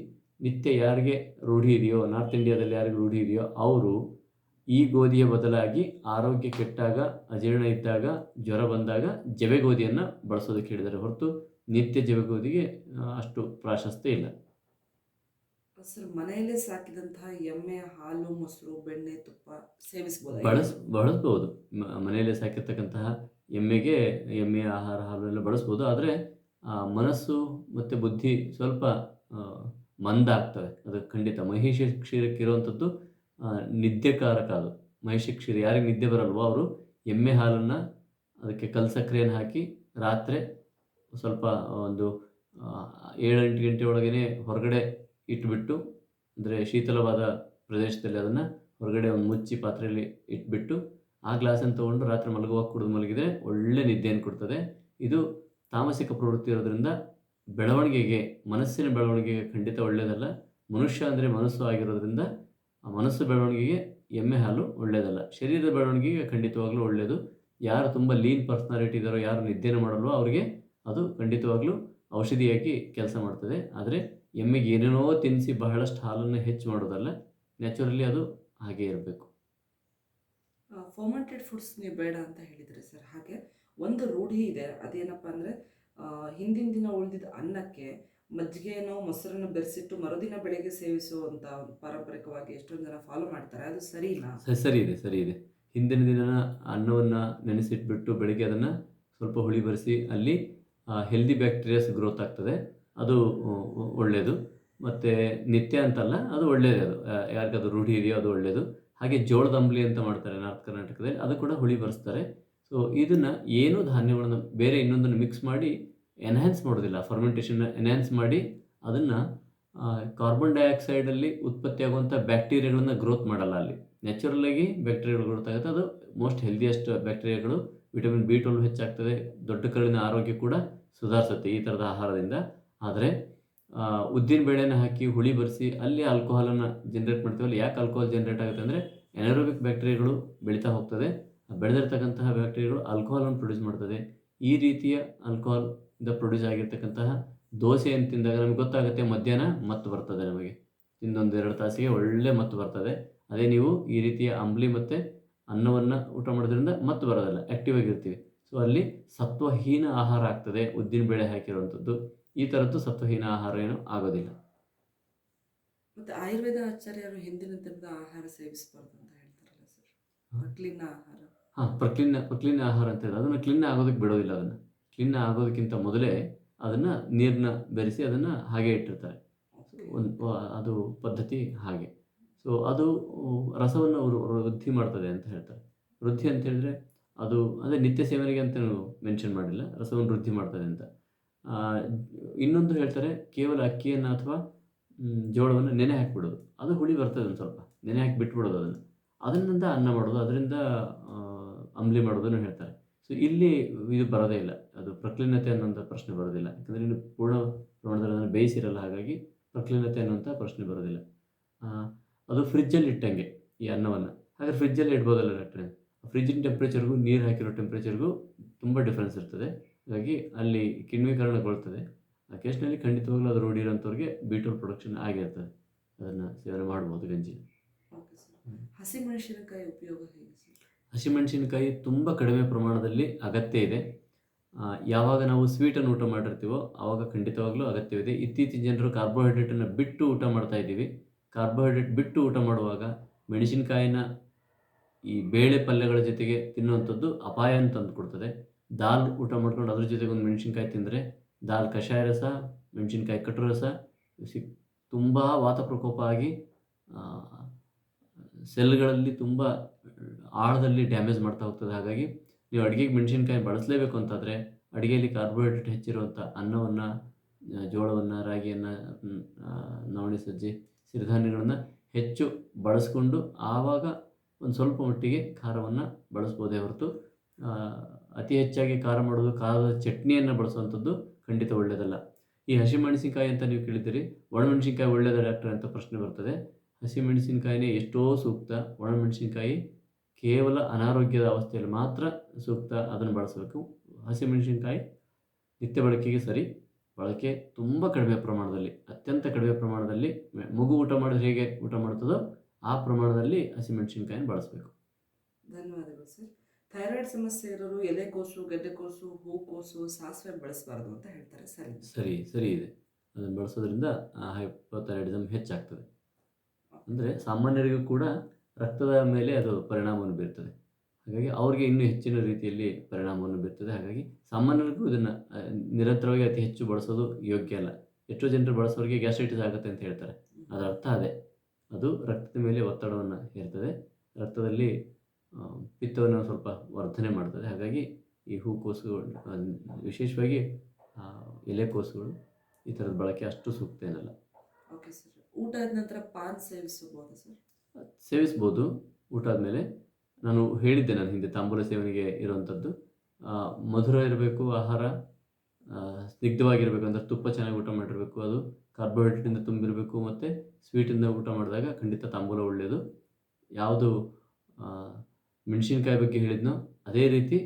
ನಿತ್ಯ ಯಾರಿಗೆ ರೂಢಿ ಇದೆಯೋ, ನಾರ್ತ್ ಇಂಡಿಯಾದಲ್ಲಿ ಯಾರಿಗೆ ರೂಢಿ ಇದೆಯೋ ಅವರು ಈ ಗೋಧಿಯ ಬದಲಾಗಿ ಆರೋಗ್ಯ ಕೆಟ್ಟಾಗ, ಅಜೀರ್ಣ ಇದ್ದಾಗ, ಜ್ವರ ಬಂದಾಗ ಜವೆ ಗೋಧಿಯನ್ನು ಬಳಸೋದಕ್ಕೆ ಹೇಳಿದ್ದಾರೆ ಹೊರತು ನಿತ್ಯ ಜವೆ ಗೋಧಿಗೆ ಅಷ್ಟು ಪ್ರಾಶಸ್ತ್ಯ ಇಲ್ಲ. ಸರ್, ಮನೆಯಲ್ಲೇ ಸಾಕಿದಂತಹ ಎಮ್ಮೆಯ ಹಾಲು, ಮೊಸರು, ಬೆಣ್ಣೆ, ತುಪ್ಪ ಸೇವಿಸಬಹುದು? ಬಳಸ್ಬೋದು. ಮನೆಯಲ್ಲೇ ಸಾಕಿರ್ತಕ್ಕಂತಹ ಎಮ್ಮೆಯ ಆಹಾರ, ಹಾಲನ್ನೆಲ್ಲ ಬಳಸ್ಬೋದು. ಆದರೆ ಮನಸ್ಸು ಮತ್ತು ಬುದ್ಧಿ ಸ್ವಲ್ಪ ಮಂದ ಆಗ್ತವೆ, ಅದು ಖಂಡಿತ. ಮಹಿಷ ಕ್ಷೀರಕ್ಕಿರುವಂಥದ್ದು ನಿದ್ದೆಕಾರಕ. ಅದು ಮಹಿಷ ಕ್ಷೀರ ಯಾರಿಗೆ ನಿದ್ದೆ ಬರಲ್ವೋ ಅವರು ಎಮ್ಮೆ ಹಾಲನ್ನು ಅದಕ್ಕೆ ಕಲ್ಲು ಸಕ್ಕರೆಯನ್ನು ಹಾಕಿ ರಾತ್ರಿ ಸ್ವಲ್ಪ ಒಂದು 7-8 ಗಂಟೆ ಒಳಗೇ ಹೊರಗಡೆ ಇಟ್ಬಿಟ್ಟು, ಅಂದರೆ ಶೀತಲವಾದ ಪ್ರದೇಶದಲ್ಲಿ ಅದನ್ನು ಹೊರಗಡೆ ಒಂದು ಮುಚ್ಚಿ ಪಾತ್ರೆಯಲ್ಲಿ ಇಟ್ಬಿಟ್ಟು ಆ ಗ್ಲಾಸನ್ನು ತೊಗೊಂಡು ರಾತ್ರಿ ಮಲಗುವಾಗ ಕುಡಿದು ಮಲಗಿದರೆ ಒಳ್ಳೆ ನಿದ್ದೆಯನ್ನು ಕೊಡ್ತದೆ. ಇದು ತಾಮಸಿಕ ಪ್ರವೃತ್ತಿ ಇರೋದ್ರಿಂದ ಬೆಳವಣಿಗೆಗೆ, ಮನಸ್ಸಿನ ಬೆಳವಣಿಗೆಗೆ ಖಂಡಿತ ಒಳ್ಳೆಯದಲ್ಲ. ಮನುಷ್ಯ ಅಂದರೆ ಮನಸ್ಸು ಆಗಿರೋದ್ರಿಂದ ಆ ಮನಸ್ಸು ಬೆಳವಣಿಗೆಗೆ ಎಮ್ಮೆ ಹಾಲು ಒಳ್ಳೆಯದಲ್ಲ. ಶರೀರದ ಬೆಳವಣಿಗೆಗೆ ಖಂಡಿತವಾಗ್ಲೂ ಒಳ್ಳೆಯದು. ಯಾರು ತುಂಬ ಲೀನ್ ಪರ್ಸ್ನಾಲಿಟಿ ಇದ್ದಾರೋ, ಯಾರು ನಿದ್ದೆನ ಮಾಡಲ್ವೋ ಅವರಿಗೆ ಅದು ಖಂಡಿತವಾಗ್ಲೂ ಔಷಧಿಯಾಗಿ ಕೆಲಸ ಮಾಡ್ತದೆ. ಆದರೆ ಎಮ್ಮೆಗೆ ಏನೇನೋ ತಿನ್ನಿಸಿ ಬಹಳಷ್ಟು ಹಾಲನ್ನು ಹೆಚ್ಚು ಮಾಡೋದಲ್ಲ, ನ್ಯಾಚುರಲಿ ಅದು ಹಾಗೆ ಇರಬೇಕು. ಫರ್ಮೆಂಟೆಡ್ ಫುಡ್ಸ್ ನೀವು ಬೇಡ ಅಂತ ಹೇಳಿದ್ರಿ ಸರ್. ಹಾಗೆ ಒಂದು ರೂಢಿ ಇದೆ, ಅದೇನಪ್ಪ ಅಂದರೆ ಹಿಂದಿನ ದಿನ ಉಳಿದಿದ್ದ ಅನ್ನಕ್ಕೆ ಮಜ್ಜಿಗೆನೋ ಮೊಸರನ್ನು ಬೆರೆಸಿಟ್ಟು ಮರುದಿನ ಬೆಳಗ್ಗೆ ಸೇವಿಸುವಂಥ ಪಾರಂಪರಿಕವಾಗಿ ಎಷ್ಟೊಂದು ಜನ ಫಾಲೋ ಮಾಡ್ತಾರೆ. ಅದು ಸರಿನಾ? ಸರಿ ಇದೆ. ಹಿಂದಿನ ದಿನ ಅನ್ನವನ್ನು ನೆನೆಸಿಟ್ಬಿಟ್ಟು ಬೆಳಗ್ಗೆ ಅದನ್ನು ಸ್ವಲ್ಪ ಹುಳಿ ಬರೆಸಿ ಅಲ್ಲಿ ಹೆಲ್ದಿ ಬ್ಯಾಕ್ಟೀರಿಯಾಸ್ ಗ್ರೋತ್ ಆಗ್ತದೆ, ಅದು ಒಳ್ಳೆಯದು. ಮತ್ತು ನಿತ್ಯ ಅಂತಲ್ಲ, ಅದು ಒಳ್ಳೆಯದೇ. ಅದು ಯಾರಿಗದು ರೂಢಿ ಇದೆಯೋ ಅದು ಒಳ್ಳೆಯದು. ಹಾಗೆ ಜೋಳದ ಅಂಬ್ಲಿ ಅಂತ ಮಾಡ್ತಾರೆ ನಾರ್ತ್ ಕರ್ನಾಟಕದಲ್ಲಿ, ಅದು ಕೂಡ ಹುಳಿ ಬರೆಸ್ತಾರೆ. ಸೊ ಇದನ್ನು ಏನೂ ಧಾನ್ಯಗಳನ್ನು ಬೇರೆ ಇನ್ನೊಂದನ್ನು ಮಿಕ್ಸ್ ಮಾಡಿ ಎನ್ಹ್ಯಾನ್ಸ್ ಮಾಡೋದಿಲ್ಲ, ಫರ್ಮೆಂಟೇಷನ್ನ ಎನ್ಹ್ಯಾನ್ಸ್ ಮಾಡಿ ಅದನ್ನು ಕಾರ್ಬನ್ ಡೈಆಕ್ಸೈಡಲ್ಲಿ ಉತ್ಪತ್ತಿಯಾಗುವಂಥ ಬ್ಯಾಕ್ಟೀರಿಯಾಗಳನ್ನು ಗ್ರೋತ್ ಮಾಡಲ್ಲ. ಅಲ್ಲಿ ನ್ಯಾಚುರಲಾಗಿ ಬ್ಯಾಕ್ಟೀರಿಯಾಗಳು ಗ್ರೋತ್ ಆಗುತ್ತೆ. ಅದು ಮೋಸ್ಟ್ ಹೆಲ್ದಿಯೆಸ್ಟ್ ಬ್ಯಾಕ್ಟೀರಿಯಾಗಳು. ವಿಟಮಿನ್ B12 ಹೆಚ್ಚಾಗ್ತದೆ, ದೊಡ್ಡ ಕರುಳಿನ ಆರೋಗ್ಯ ಕೂಡ ಸುಧಾರಿಸುತ್ತೆ ಈ ಥರದ ಆಹಾರದಿಂದ. ಆದರೆ ಉದ್ದಿನ ಬೇಳೆನ ಹಾಕಿ ಹುಳಿ ಬರೆಸಿ ಅಲ್ಲಿ ಆಲ್ಕೋಹಾಲನ್ನು ಜನ್ರೇಟ್ ಮಾಡ್ತೀವಲ್ಲ, ಯಾಕೆ ಆಲ್ಕೋಹಾಲ್ ಜನ್ರೇಟ್ ಆಗುತ್ತೆ ಅಂದರೆ ಎನರೋಬಿಕ್ ಬ್ಯಾಕ್ಟೀರಿಯಾಗಳು ಬೆಳೀತಾ ಹೋಗ್ತದೆ. ಬೆಳೆದಿರ್ತಕ್ಕಂತಹ ಬ್ಯಾಕ್ಟೀರಿಯಾಗಳು ಆಲ್ಕೋಹಾಲನ್ನು ಪ್ರೊಡ್ಯೂಸ್ ಮಾಡ್ತದೆ. ಈ ರೀತಿಯ ಆಲ್ಕೋಹಾಲಿಂದ ಪ್ರೊಡ್ಯೂಸ್ ಆಗಿರ್ತಕ್ಕಂತಹ ದೋಸೆಯನ್ನು ತಿಂದಾಗ ನಮಗೆ ಗೊತ್ತಾಗುತ್ತೆ ಮಧ್ಯಾಹ್ನ ಮತ್ತು ಬರ್ತದೆ, ನಮಗೆ ತಿಂದೊಂದು 2 ತಾಸಿಗೆ ಒಳ್ಳೆ ಮತ್ತು ಬರ್ತದೆ. ಅದೇ ನೀವು ಈ ರೀತಿಯ ಅಂಬ್ಲಿ ಮತ್ತು ಅನ್ನವನ್ನು ಊಟ ಮಾಡೋದ್ರಿಂದ ಮತ್ತು ಬರೋದಿಲ್ಲ, ಆ್ಯಕ್ಟಿವ್ ಆಗಿರ್ತೀವಿ. ಸೊ ಅಲ್ಲಿ ಸತ್ವಹೀನ ಆಹಾರ ಆಗ್ತದೆ ಉದ್ದಿನ ಬೇಳೆ ಹಾಕಿರುವಂಥದ್ದು. ಈ ಥರದ್ದು ಸತ್ವಹೀನ ಆಹಾರ ಏನೂ ಆಗೋದಿಲ್ಲ. ಮತ್ತು ಆಯುರ್ವೇದ ಆಚಾರ್ಯರು ಹಿಂದಿನ ದಿನದ ಆಹಾರ ಸೇವಿಸಬಾರ್ದು ಅಂತ ಹೇಳ್ತಾರಲ್ಲ ಸರ್, ಕ್ಲೀನ್ ಆಹಾರ? ಹಾಂ, ಪ್ರಕ್ಲೀನ ಆಹಾರ ಅಂತ ಹೇಳಿ ಅದನ್ನು ಕ್ಲೀನ್ ಆಗೋದಕ್ಕೆ ಬಿಡೋದಿಲ್ಲ ಅದನ್ನು. ಕ್ಲೀನ್ ಆಗೋದಕ್ಕಿಂತ ಮೊದಲೇ ಅದನ್ನು ನೀರನ್ನ ಬೆರೆಸಿ ಅದನ್ನು ಹಾಗೆ ಇಟ್ಟಿರ್ತಾರೆ. ಓಕೆ. ಅದು ಪದ್ಧತಿ ಹಾಗೆ. ಸೊ ಅದು ರಸವನ್ನು ವೃದ್ಧಿ ಮಾಡ್ತದೆ ಅಂತ ಹೇಳ್ತಾರೆ. ವೃದ್ಧಿ ಅಂತ ಹೇಳಿದ್ರೆ ಅದು ಅದೇ ನಿತ್ಯ ಸೇವನೆಗೆ ಅಂತೇನು ಮೆನ್ಷನ್ ಮಾಡಿಲ್ಲ. ರಸವನ್ನು ವೃದ್ಧಿ ಮಾಡ್ತದೆ ಅಂತ. ಆ, ಇನ್ನೊಂದು ಹೇಳ್ತಾರೆ ಕೇವಲ ಅಕ್ಕಿಯನ್ನು ಅಥವಾ ಜೋಳವನ್ನು ನೆನೆ ಹಾಕಿಬಿಡೋದು. ಅದು ಹುಳಿ ಬರ್ತದೆ ಒಂದು ಸ್ವಲ್ಪ. ನೆನೆ ಹಾಕಿ ಬಿಟ್ಬಿಡೋದು ಅದನ್ನು. ಅದರಿಂದ ಅನ್ನ ಮಾಡೋದು, ಅದರಿಂದ ಅಂಬ್ಲಿ ಮಾಡೋದನ್ನು ಹೇಳ್ತಾರೆ. ಸೊ ಇಲ್ಲಿ ಇದು ಬರೋದೇ ಇಲ್ಲ. ಅದು ಪ್ರಕ್ಲೀನತೆ ಅನ್ನೋಂಥ ಪ್ರಶ್ನೆ ಬರೋದಿಲ್ಲ. ಯಾಕಂದರೆ ಇನ್ನು ಪೂರ್ಣ ಪ್ರಮಾಣದಲ್ಲಿ ಅದನ್ನು ಬೇಯಿಸಿರಲ್ಲ, ಹಾಗಾಗಿ ಪ್ರಕ್ಲೀನತೆ ಅನ್ನೋಂಥ ಪ್ರಶ್ನೆ ಬರೋದಿಲ್ಲ. ಆ, ಅದು ಫ್ರಿಜ್ಜಲ್ಲಿ ಇಟ್ಟಂಗೆ ಈ ಅನ್ನವನ್ನು. ಹಾಗಾದ್ರೆ ಫ್ರಿಜ್ಜಲ್ಲಿ ಇಡ್ಬೋದಲ್ಲ ಡಾಕ್ಟ್ರೆ? ಫ್ರಿಜ್ಜಿನ ಟೆಂಪ್ರೇಚರ್ಗೂ ನೀರು ಹಾಕಿರೋ ಟೆಂಪ್ರೇಚರ್ಗೂ ತುಂಬ ಡಿಫ್ರೆನ್ಸ್ ಇರ್ತದೆ. ಹಾಗಾಗಿ ಅಲ್ಲಿ ಕಿಣ್ವೀಕರಣಗೊಳ್ತದೆ. ಅಕೇಶ್ನಲ್ಲಿ ಖಂಡಿತವಾಗ್ಲೂ ಅದು ರೂಢಿ ಇರೋಂಥವ್ರಿಗೆ ಬೀಟ್ರೂಟ್ ಪ್ರೊಡಕ್ಷನ್ ಆಗಿರ್ತದೆ. ಅದನ್ನು ಸೇವನೆ ಮಾಡ್ಬೋದು ಗಂಜಿ. Okay sir. ಹಸಿಮೆಣಸಿನಕಾಯಿ ಉಪಯೋಗ ಹೇಗೆ ಸರ್? ಹಸಿಮೆಣಸಿನಕಾಯಿ ತುಂಬ ಕಡಿಮೆ ಪ್ರಮಾಣದಲ್ಲಿ ಅಗತ್ಯ ಇದೆ. ಯಾವಾಗ ನಾವು ಸ್ವೀಟನ್ನು ಊಟ ಮಾಡಿರ್ತೀವೋ ಆವಾಗ ಖಂಡಿತವಾಗ್ಲೂ ಅಗತ್ಯವಿದೆ. ಇತ್ತೀಚಿನ ಜನರು ಕಾರ್ಬೋಹೈಡ್ರೇಟನ್ನು ಬಿಟ್ಟು ಊಟ ಮಾಡ್ತಾ ಇದ್ದೀವಿ. ಕಾರ್ಬೋಹೈಡ್ರೇಟ್ ಬಿಟ್ಟು ಊಟ ಮಾಡುವಾಗ ಮೆಣಸಿನಕಾಯಿನ ಈ ಬೇಳೆ ಪಲ್ಯಗಳ ಜೊತೆಗೆ ತಿನ್ನುವಂಥದ್ದು ಅಪಾಯವನ್ನು ತಂದುಕೊಡ್ತದೆ. ದಾಲ್ ಊಟ ಮಾಡ್ಕೊಂಡು ಅದ್ರ ಜೊತೆಗೆ ಒಂದು ಮೆಣಸಿನ್ಕಾಯಿ ತಿಂದರೆ ದಾಲ್ ಕಷಾಯ ರಸ, ಮೆಣಸಿನ್ಕಾಯಿ ಕಟು ರಸ ತುಂಬ ವಾತ ಪ್ರಕೋಪ ಆಗಿ ಸೆಲ್ಗಳಲ್ಲಿ ತುಂಬ ಆಳದಲ್ಲಿ ಡ್ಯಾಮೇಜ್ ಮಾಡ್ತಾ ಹೋಗ್ತದೆ. ಹಾಗಾಗಿ ನೀವು ಅಡುಗೆಗೆ ಮೆಣಸಿನ್ಕಾಯಿ ಬಳಸಲೇಬೇಕು ಅಂತಾದರೆ ಅಡುಗೆಯಲ್ಲಿ ಕಾರ್ಬೋಹೈಡ್ರೇಟ್ ಹೆಚ್ಚಿರುವಂಥ ಅನ್ನವನ್ನು, ಜೋಳವನ್ನು, ರಾಗಿಯನ್ನು, ನವಣೆ, ಸಜ್ಜೆ, ಸಿರಿಧಾನ್ಯಗಳನ್ನು ಹೆಚ್ಚು ಬಳಸ್ಕೊಂಡು ಆವಾಗ ಒಂದು ಸ್ವಲ್ಪ ಮಟ್ಟಿಗೆ ಖಾರವನ್ನು ಬಳಸ್ಬೋದೇ ಹೊರತು ಅತಿ ಹೆಚ್ಚಾಗಿ ಖಾರ ಮಾಡೋದು, ಖಾರದ ಚಟ್ನಿಯನ್ನು ಬಳಸುವಂಥದ್ದು ಖಂಡಿತ ಒಳ್ಳೆಯದಲ್ಲ. ಈ ಹಸಿಮೆಣಸಿನ್ಕಾಯಿ ಅಂತ ನೀವು ಕೇಳಿದ್ದೀರಿ, ಒಣಮೆಣಸಿನ್ಕಾಯಿ ಒಳ್ಳೆಯದ ಡಾಕ್ಟ್ರೆ ಅಂತ ಪ್ರಶ್ನೆ ಬರ್ತದೆ. ಹಸಿಮೆಣಸಿನ್ಕಾಯಿನೇ ಎಷ್ಟೋ ಸೂಕ್ತ. ಒಣಮೆಣಸಿನ್ಕಾಯಿ ಕೇವಲ ಅನಾರೋಗ್ಯದ ಅವಸ್ಥೆಯಲ್ಲಿ ಮಾತ್ರ ಸೂಕ್ತ, ಅದನ್ನು ಬಳಸಬೇಕು. ಹಸಿಮೆಣಸಿನ್ಕಾಯಿ ನಿತ್ಯ ಬಳಕೆಗೆ ಸರಿ. ಬಳಕೆ ತುಂಬ ಕಡಿಮೆ ಪ್ರಮಾಣದಲ್ಲಿ, ಅತ್ಯಂತ ಕಡಿಮೆ ಪ್ರಮಾಣದಲ್ಲಿ, ಮಗು ಊಟ ಮಾಡಿದ್ರೆ ಹೇಗೆ ಊಟ ಮಾಡ್ತದೋ ಆ ಪ್ರಮಾಣದಲ್ಲಿ ಹಸಿಮೆಣಸಿನ್ಕಾಯಿನ ಬಳಸಬೇಕು. ಧನ್ಯವಾದಗಳು ಸರ್. ಥೈರಾಯ್ಡ್ ಸಮಸ್ಯೆ ಇರೋರು ಎಲೆಕೋಸು, ಗೆಡ್ಡೆಕೋಸು, ಹೂಕೋಸು, ಸಾಸಿವೆ ಬಳಸಬಾರ್ದು ಅಂತ ಹೇಳ್ತಾರೆ, ಸರಿ ಇದೆ. ಅದನ್ನು ಬಳಸೋದ್ರಿಂದ ಹೈಪೋಥೈರಾಯ್ಡಿಸಮ್ ಹೆಚ್ಚಾಗ್ತದೆ. ಅಂದರೆ ಸಾಮಾನ್ಯರಿಗೂ ಕೂಡ ರಕ್ತದ ಮೇಲೆ ಅದು ಪರಿಣಾಮವನ್ನು ಬೀರ್ತದೆ. ಹಾಗಾಗಿ ಅವ್ರಿಗೆ ಇನ್ನೂ ಹೆಚ್ಚಿನ ರೀತಿಯಲ್ಲಿ ಪರಿಣಾಮವನ್ನು ಬೀರ್ತದೆ. ಹಾಗಾಗಿ ಸಾಮಾನ್ಯರಿಗೂ ಇದನ್ನು ನಿರಂತರವಾಗಿ ಅತಿ ಹೆಚ್ಚು ಬಳಸೋದು ಯೋಗ್ಯ ಅಲ್ಲ. ಎಷ್ಟೋ ಜನರು ಬಳಸೋರಿಗೆ ಗ್ಯಾಸ್ಟ್ರೈಟಿಸ್ ಆಗುತ್ತೆ ಅಂತ ಹೇಳ್ತಾರೆ. ಅದರ ಅರ್ಥ ಅದೇ, ಅದು ರಕ್ತದ ಮೇಲೆ ಒತ್ತಡವನ್ನು ಹೇರ್ತದೆ, ರಕ್ತದಲ್ಲಿ ಪಿತ್ತವನ್ನು ಸ್ವಲ್ಪ ವರ್ಧನೆ ಮಾಡ್ತದೆ. ಹಾಗಾಗಿ ಈ ಹೂಕೋಸುಗಳು, ವಿಶೇಷವಾಗಿ ಎಲೆಕೋಸುಗಳು, ಈ ಥರದ ಬಳಕೆ ಅಷ್ಟು ಸೂಕ್ತ ಏನಲ್ಲ. Okay sir. ಊಟ ಆದ ನಂತರ ಪಾನ್ ಸೇವಿಸಬಹುದಾ ಸರ್? ಸೇವಿಸ್ಬೋದು. ಊಟ ಆದಮೇಲೆ ನಾನು ಹೇಳಿದ್ದೆ, ನಾನು ಹಿಂದೆ ತಾಂಬೂಲ ಸೇವನೆಗೆ ಇರುವಂಥದ್ದು. ಮಧುರ ಇರಬೇಕು ಆಹಾರ, ಸ್ನಿಗ್ಧವಾಗಿರಬೇಕು, ಅಂದರೆ ತುಪ್ಪ ಚೆನ್ನಾಗಿ ಊಟ ಮಾಡಿರಬೇಕು, ಅದು ಕಾರ್ಬೋಹೈಡ್ರೇಟಿಂದ ತುಂಬಿರಬೇಕು, ಮತ್ತು ಸ್ವೀಟಿಂದ ಊಟ ಮಾಡಿದಾಗ ಖಂಡಿತ ತಾಂಬೂಲ ಒಳ್ಳೆಯದು. ಯಾವುದು ಮೆಣಸಿನ್ಕಾಯಿ ಬಗ್ಗೆ ಹೇಳಿದ್ನೋ ಅದೇ ರೀತಿ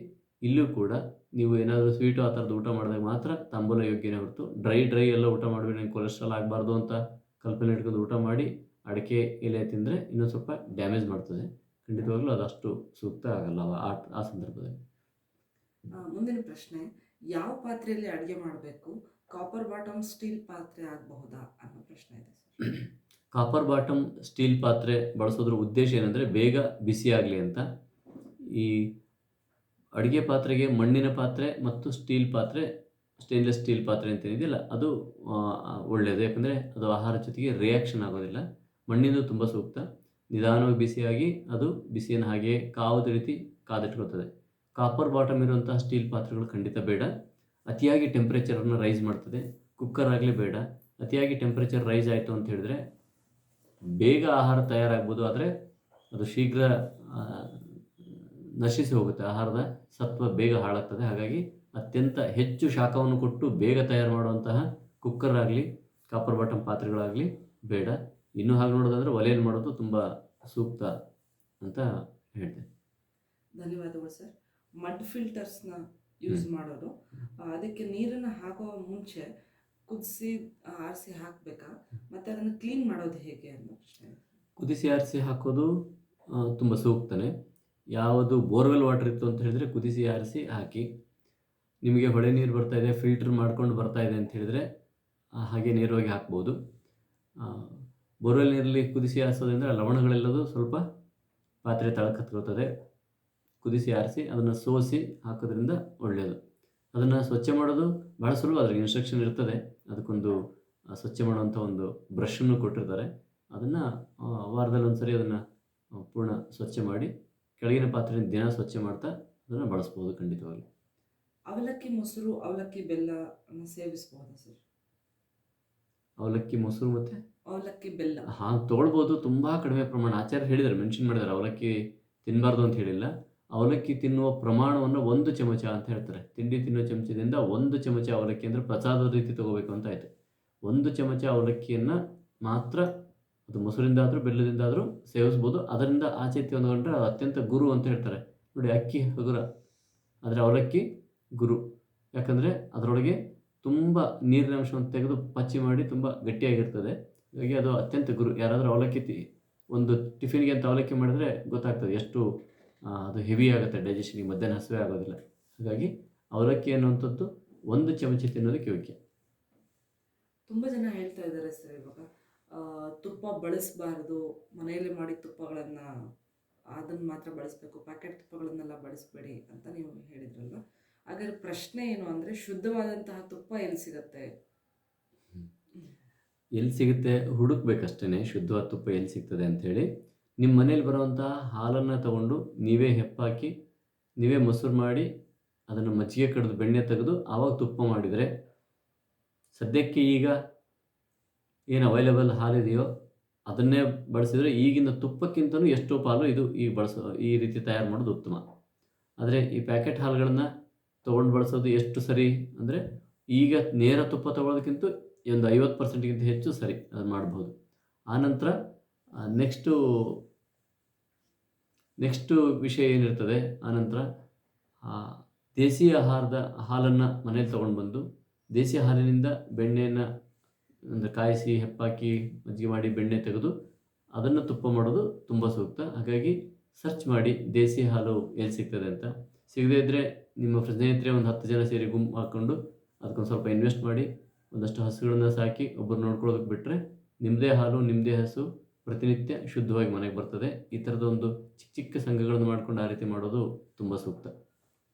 ಇಲ್ಲೂ ಕೂಡ ನೀವು ಏನಾದರೂ ಸ್ವೀಟು ಆ ಥರದ್ದು ಊಟ ಮಾಡಿದಾಗ ಮಾತ್ರ ತಾಂಬೂಲ ಯೋಗ್ಯನೇ ಹೊರತು ಡ್ರೈ ಎಲ್ಲ ಊಟ ಮಾಡಿಬಿಡಿ, ನಂಗೆ ಕೊಲೆಸ್ಟ್ರಾಲ್ ಆಗಬಾರ್ದು ಅಂತ ಕಲ್ಪನೆ ಇಟ್ಕೊಂಡು ಊಟ ಮಾಡಿ ಅಡಿಕೆ ಎಲೆ ತಿಂದರೆ ಇನ್ನೊಂದು ಸ್ವಲ್ಪ ಡ್ಯಾಮೇಜ್ ಮಾಡ್ತದೆ. ಖಂಡಿತವಾಗ್ಲೂ ಅದಷ್ಟು ಸೂಕ್ತ ಆಗಲ್ಲ ಆ ಸಂದರ್ಭದಲ್ಲಿ. ಮುಂದಿನ ಪ್ರಶ್ನೆ, ಯಾವ ಪಾತ್ರೆಯಲ್ಲಿ ಅಡುಗೆ ಮಾಡಬೇಕು? ಕಾಪರ್ ಬಾಟಮ್ ಸ್ಟೀಲ್ ಪಾತ್ರೆ ಆಗಬಹುದಾ ಅನ್ನೋ ಪ್ರಶ್ನೆ ಇದೆ ಸರ್. ಕಾಪರ್ ಬಾಟಮ್ ಸ್ಟೀಲ್ ಪಾತ್ರೆ ಬಳಸೋದ್ರ ಉದ್ದೇಶ ಏನಂದರೆ ಬೇಗ ಬಿಸಿಯಾಗಲಿ ಅಂತ. ಈ ಅಡುಗೆ ಪಾತ್ರೆಗೆ ಮಣ್ಣಿನ ಪಾತ್ರೆ ಮತ್ತು ಸ್ಟೀಲ್ ಪಾತ್ರೆ, ಸ್ಟೇನ್ಲೆಸ್ ಸ್ಟೀಲ್ ಪಾತ್ರೆ ಅಂತ ಏನಿದೆಯಲ್ಲ ಅದು ಒಳ್ಳೆಯದು. ಯಾಕಂದರೆ ಅದು ಆಹಾರ ಜೊತೆಗೆ ರಿಯಾಕ್ಷನ್ ಆಗೋದಿಲ್ಲ. ಮಣ್ಣಿಂದು ತುಂಬ ಸೂಕ್ತ. ನಿಧಾನವಾಗಿ ಬಿಸಿಯಾಗಿ ಅದು ಬಿಸಿಯನ್ನು ಹಾಗೆ ಕಾವದ ರೀತಿ ಕಾದಿಟ್ಕೊಳ್ತದೆ. ಕಾಪರ್ ಬಾಟಮ್ ಇರುವಂತಹ ಸ್ಟೀಲ್ ಪಾತ್ರೆಗಳು ಖಂಡಿತ ಬೇಡ. ಅತಿಯಾಗಿ ಟೆಂಪ್ರೇಚರನ್ನು ರೈಸ್ ಮಾಡ್ತದೆ. ಕುಕ್ಕರ್ ಆಗಲಿ ಬೇಡ. ಅತಿಯಾಗಿ ಟೆಂಪ್ರೇಚರ್ ರೈಸ್ ಆಯಿತು ಅಂತ ಹೇಳಿದ್ರೆ ಬೇಗ ಆಹಾರ ತಯಾರಾಗ್ಬೋದು, ಆದರೆ ಅದು ಶೀಘ್ರ ನಶಿಸಿ ಹೋಗುತ್ತೆ. ಆಹಾರದ ಸತ್ವ ಬೇಗ ಹಾಳಾಗ್ತದೆ. ಹಾಗಾಗಿ ಅತ್ಯಂತ ಹೆಚ್ಚು ಶಾಖವನ್ನು ಕೊಟ್ಟು ಬೇಗ ತಯಾರು ಮಾಡುವಂತಹ ಕುಕ್ಕರ್ ಆಗಲಿ ಕಾಪರ್ ಬಾಟಮ್ ಪಾತ್ರೆಗಳಾಗಲಿ ಬೇಡ. ಇನ್ನೂ ಹಾಗೆ ನೋಡೋದಾದರೆ ಒಲೆಯಲ್ಲಿ ಮಾಡೋದು ತುಂಬ ಸೂಕ್ತ ಅಂತ ಹೇಳ್ತೇನೆ. ಧನ್ಯವಾದಗಳು ಸರ್. ಮಡ್ ಫಿಲ್ಟರ್ಸ್ನ ಯೂಸ್ ಮಾಡೋರು, ಅದಕ್ಕೆ ನೀರನ್ನು ಹಾಕೋ ಮುಂಚೆ ಕುದಿಸಿ ಆರಿಸಿ ಹಾಕಬೇಕಾ, ಮತ್ತು ಅದನ್ನು ಕ್ಲೀನ್ ಮಾಡೋದು ಹೇಗೆ ಅನ್ನೋ ಪ್ರಶ್ನೆ. ಕುದಿಸಿ ಆರಿಸಿ ಹಾಕೋದು ತುಂಬ ಸೂಕ್ತನೇ. ಯಾವುದು ಬೋರ್ವೆಲ್ ವಾಟರ್ ಇತ್ತು ಅಂತ ಹೇಳಿದರೆ ಕುದಿಸಿ ಆರಿಸಿ ಹಾಕಿ. ನಿಮಗೆ ಹೊಳೆ ನೀರು ಬರ್ತಾಯಿದೆ, ಫಿಲ್ಟರ್ ಮಾಡ್ಕೊಂಡು ಬರ್ತಾಯಿದೆ ಅಂತ ಹೇಳಿದರೆ ಹಾಗೆ ನೇರವಾಗಿ ಹಾಕ್ಬೋದು. ಬೋರ್ವೆಲ್ ನೀರಲ್ಲಿ ಕುದಿಸಿ ಆರಿಸೋದ್ರಿಂದ ಲವಣಗಳೆಲ್ಲದು ಸ್ವಲ್ಪ ಪಾತ್ರೆ ತಳಕ್ಕೆ ಹತ್ಕೊಳ್ತದೆ. ಕುದಿಸಿ ಆರಿಸಿ ಅದನ್ನು ಸೋಸಿ ಹಾಕೋದ್ರಿಂದ ಒಳ್ಳೆಯದು. ಅದನ್ನು ಸ್ವಚ್ಛ ಮಾಡೋದು ಭಾಳ ಸುಲಭ. ಅದ್ರಿಗೆ ಇನ್ಸ್ಟ್ರಕ್ಷನ್ ಇರ್ತದೆ. ಅದಕ್ಕೊಂದು ಸ್ವಚ್ಛ ಮಾಡುವಂಥ ಒಂದು ಬ್ರಷನ್ನು ಕೊಟ್ಟಿರ್ತಾರೆ. ಅದನ್ನು ವಾರದಲ್ಲಿ ಒಂದು ಸರಿ ಅದನ್ನು ಪೂರ್ಣ ಸ್ವಚ್ಛ ಮಾಡಿ ಕೆಳಗಿನ ಪಾತ್ರೆಯನ್ನು ದಿನ ಸ್ವಚ್ಛ ಮಾಡ್ತಾ ಅದನ್ನು ಬಳಸ್ಬೋದು ಖಂಡಿತವಾಗಿ. ಅವಲಕ್ಕಿ ಮೊಸರು, ಅವಲಕ್ಕಿ ಬೆಲ್ಲ ಸೇವಿಸಬಹುದಾ ಸರ್? ಅವಲಕ್ಕಿ ಮೊಸರು ಮತ್ತು ಅವಲಕ್ಕಿ ಬೆಲ್ಲ ಹಾಂ ತೊಗೊಳ್ಬೋದು. ತುಂಬ ಕಡಿಮೆ ಪ್ರಮಾಣ. ಆಚಾರ್ಯರು ಹೇಳಿದ್ದಾರೆ, ಮೆನ್ಷನ್ ಮಾಡಿದ್ದಾರೆ. ಅವಲಕ್ಕಿ ತಿನ್ನಬಾರ್ದು ಅಂತ ಹೇಳಿಲ್ಲ. ಅವಲಕ್ಕಿ ತಿನ್ನುವ ಪ್ರಮಾಣವನ್ನು 1 ಚಮಚ ಅಂತ ಹೇಳ್ತಾರೆ. ತಿಂಡಿ ತಿನ್ನೋ ಚಮಚದಿಂದ 1 ಚಮಚ ಅವಲಕ್ಕಿ ಅಂದರೆ ಪ್ರಸಾದದ ರೀತಿ ತೊಗೋಬೇಕು ಅಂತ ಆಯಿತು. 1 ಚಮಚ ಅವಲಕ್ಕಿಯನ್ನು ಮಾತ್ರ, ಅದು ಮೊಸರಿಂದಾದರೂ ಬೆಲ್ಲದಿಂದಾದರೂ ಸೇವಿಸ್ಬೋದು. ಅದರಿಂದ ಆಚೆ ತಿಂದುಕೊಂಡ್ರೆ ಅದು ಅತ್ಯಂತ ಗುರು ಅಂತ ಹೇಳ್ತಾರೆ. ನೋಡಿ, ಅಕ್ಕಿ ಹಗುರ ಆದರೆ ಅವಲಕ್ಕಿ ಗುರು. ಯಾಕಂದರೆ ಅದರೊಳಗೆ ತುಂಬ ನೀರಿನ ಅಂಶವನ್ನು ತೆಗೆದು ಪಚ್ಚಿ ಮಾಡಿ ತುಂಬ ಗಟ್ಟಿಯಾಗಿರ್ತದೆ. ಹಾಗಾಗಿ ಅದು ಅತ್ಯಂತ ಗುರು. ಯಾರಾದರೂ ಅವಲಕ್ಕಿ ಒಂದು ಟಿಫಿನ್ಗೆ ಅಂತ ಅವಲಕ್ಕಿ ಮಾಡಿದ್ರೆ ಗೊತ್ತಾಗ್ತದೆ ಎಷ್ಟು ಅದು ಹೆವಿ ಆಗುತ್ತೆ ಡೈಜೆಷನಿಗೆ, ಮಧ್ಯಾಹ್ನ ಹಸಿವೆ ಆಗೋದಿಲ್ಲ. ಹಾಗಾಗಿ ಅವಲಕ್ಕಿ ಅನ್ನುವಂಥದ್ದು 1 ಚಮಚ ತಿನ್ನೋದಕ್ಕೆ ಯೋಗ್ಯ. ತುಂಬ ಜನ ಹೇಳ್ತಾ ಇದ್ದಾರೆ ಸರ್ ಇವಾಗ ತುಪ್ಪ ಬಳಸಬಾರ್ದು, ಮನೆಯಲ್ಲೇ ಮಾಡಿದ ತುಪ್ಪಗಳನ್ನು ಅದನ್ನು ಮಾತ್ರ ಬಳಸಬೇಕು, ಪ್ಯಾಕೆಟ್ ತುಪ್ಪಗಳನ್ನೆಲ್ಲ ಬಳಸಬೇಡಿ ಅಂತ ನೀವು ಹೇಳಿದ್ರಲ್ವ. ಹಾಗಾದ್ರೆ ಪ್ರಶ್ನೆ ಏನು ಅಂದರೆ, ಶುದ್ಧವಾದಂತಹ ತುಪ್ಪ ಎಲ್ಲಿ ಸಿಗತ್ತೆ? ಎಲ್ಲಿ ಸಿಗುತ್ತೆ ಹುಡುಕ್ಬೇಕಷ್ಟೇ, ಶುದ್ಧವಾದ ತುಪ್ಪ ಎಲ್ಲಿ ಸಿಗ್ತದೆ ಅಂಥೇಳಿ. ನಿಮ್ಮ ಮನೇಲಿ ಬರುವಂತಹ ಹಾಲನ್ನು ತಗೊಂಡು ನೀವೇ ಹೆಪ್ಪಾಕಿ, ನೀವೇ ಮೊಸರು ಮಾಡಿ, ಅದನ್ನು ಮಜ್ಜಿಗೆ ಕಡಿದು ಬೆಣ್ಣೆ ತೆಗೆದು ಆವಾಗ ತುಪ್ಪ ಮಾಡಿದರೆ, ಸದ್ಯಕ್ಕೆ ಈಗ ಏನು ಅವೈಲೇಬಲ್ ಹಾಲಿದೆಯೋ ಅದನ್ನೇ ಬಳಸಿದರೆ ಈಗಿನ ತುಪ್ಪಕ್ಕಿಂತಲೂ ಎಷ್ಟೋ ಪಾಲು ಇದು ಈ ರೀತಿ ತಯಾರು ಮಾಡೋದು ಉತ್ತಮ. ಆದರೆ ಈ ಪ್ಯಾಕೆಟ್ ಹಾಲುಗಳನ್ನು ತೊಗೊಂಡು ಬಳಸೋದು ಎಷ್ಟು ಸರಿ ಅಂದರೆ, ಈಗ ನೇರ ತುಪ್ಪ ತೊಗೊಳೋದಕ್ಕಿಂತ ಒಂದು 50%ಗಿಂತ ಹೆಚ್ಚು ಸರಿ ಅದು ಮಾಡ್ಬೋದು. ಆನಂತರ ನೆಕ್ಸ್ಟು ವಿಷಯ ಏನಿರ್ತದೆ, ಆನಂತರ ದೇಸಿ ಆಹಾರದ ಹಾಲನ್ನು ಮನೇಲಿ ತೊಗೊಂಡು ಬಂದು ದೇಸಿ ಹಾಲಿನಿಂದ ಬೆಣ್ಣೆಯನ್ನು ಅಂದರೆ ಕಾಯಿಸಿ ಹೆಪ್ಪಾಕಿ ಮಜ್ಜಿಗೆ ಮಾಡಿ ಬೆಣ್ಣೆ ತೆಗೆದು ಅದನ್ನು ತುಪ್ಪ ಮಾಡೋದು ತುಂಬ ಸೂಕ್ತ. ಹಾಗಾಗಿ ಸರ್ಚ್ ಮಾಡಿ ದೇಸಿ ಹಾಲು ಎಲ್ಲಿ ಸಿಗ್ತದೆ ಅಂತ. ಸಿಗದೇ ಇದ್ದರೆ ನಿಮ್ಮ ಸ್ನೇಹಿತರೆ ಒಂದು 10 ಜನ ಸೇರಿ ಗುಂಪು ಹಾಕ್ಕೊಂಡು ಅದಕ್ಕೊಂದು ಸ್ವಲ್ಪ ಇನ್ವೆಸ್ಟ್ ಮಾಡಿ ಒಂದಷ್ಟು ಹಸುಗಳನ್ನು ಸಾಕಿ ಒಬ್ಬರು ನೋಡ್ಕೊಳ್ಳೋದಕ್ಕೆ ಬಿಟ್ಟರೆ ನಿಮ್ಮದೇ ಹಾಲು ನಿಮ್ಮದೇ ಹಸು ಪ್ರತಿನಿತ್ಯ ಶುದ್ಧವಾಗಿ ಮನೆಗೆ ಬರ್ತದೆ. ಈ ಥರದ ಒಂದು ಚಿಕ್ಕ ಚಿಕ್ಕ ಸಂಘಗಳನ್ನು ಮಾಡ್ಕೊಂಡು ಆ ರೀತಿ ಮಾಡೋದು ತುಂಬ ಸೂಕ್ತ.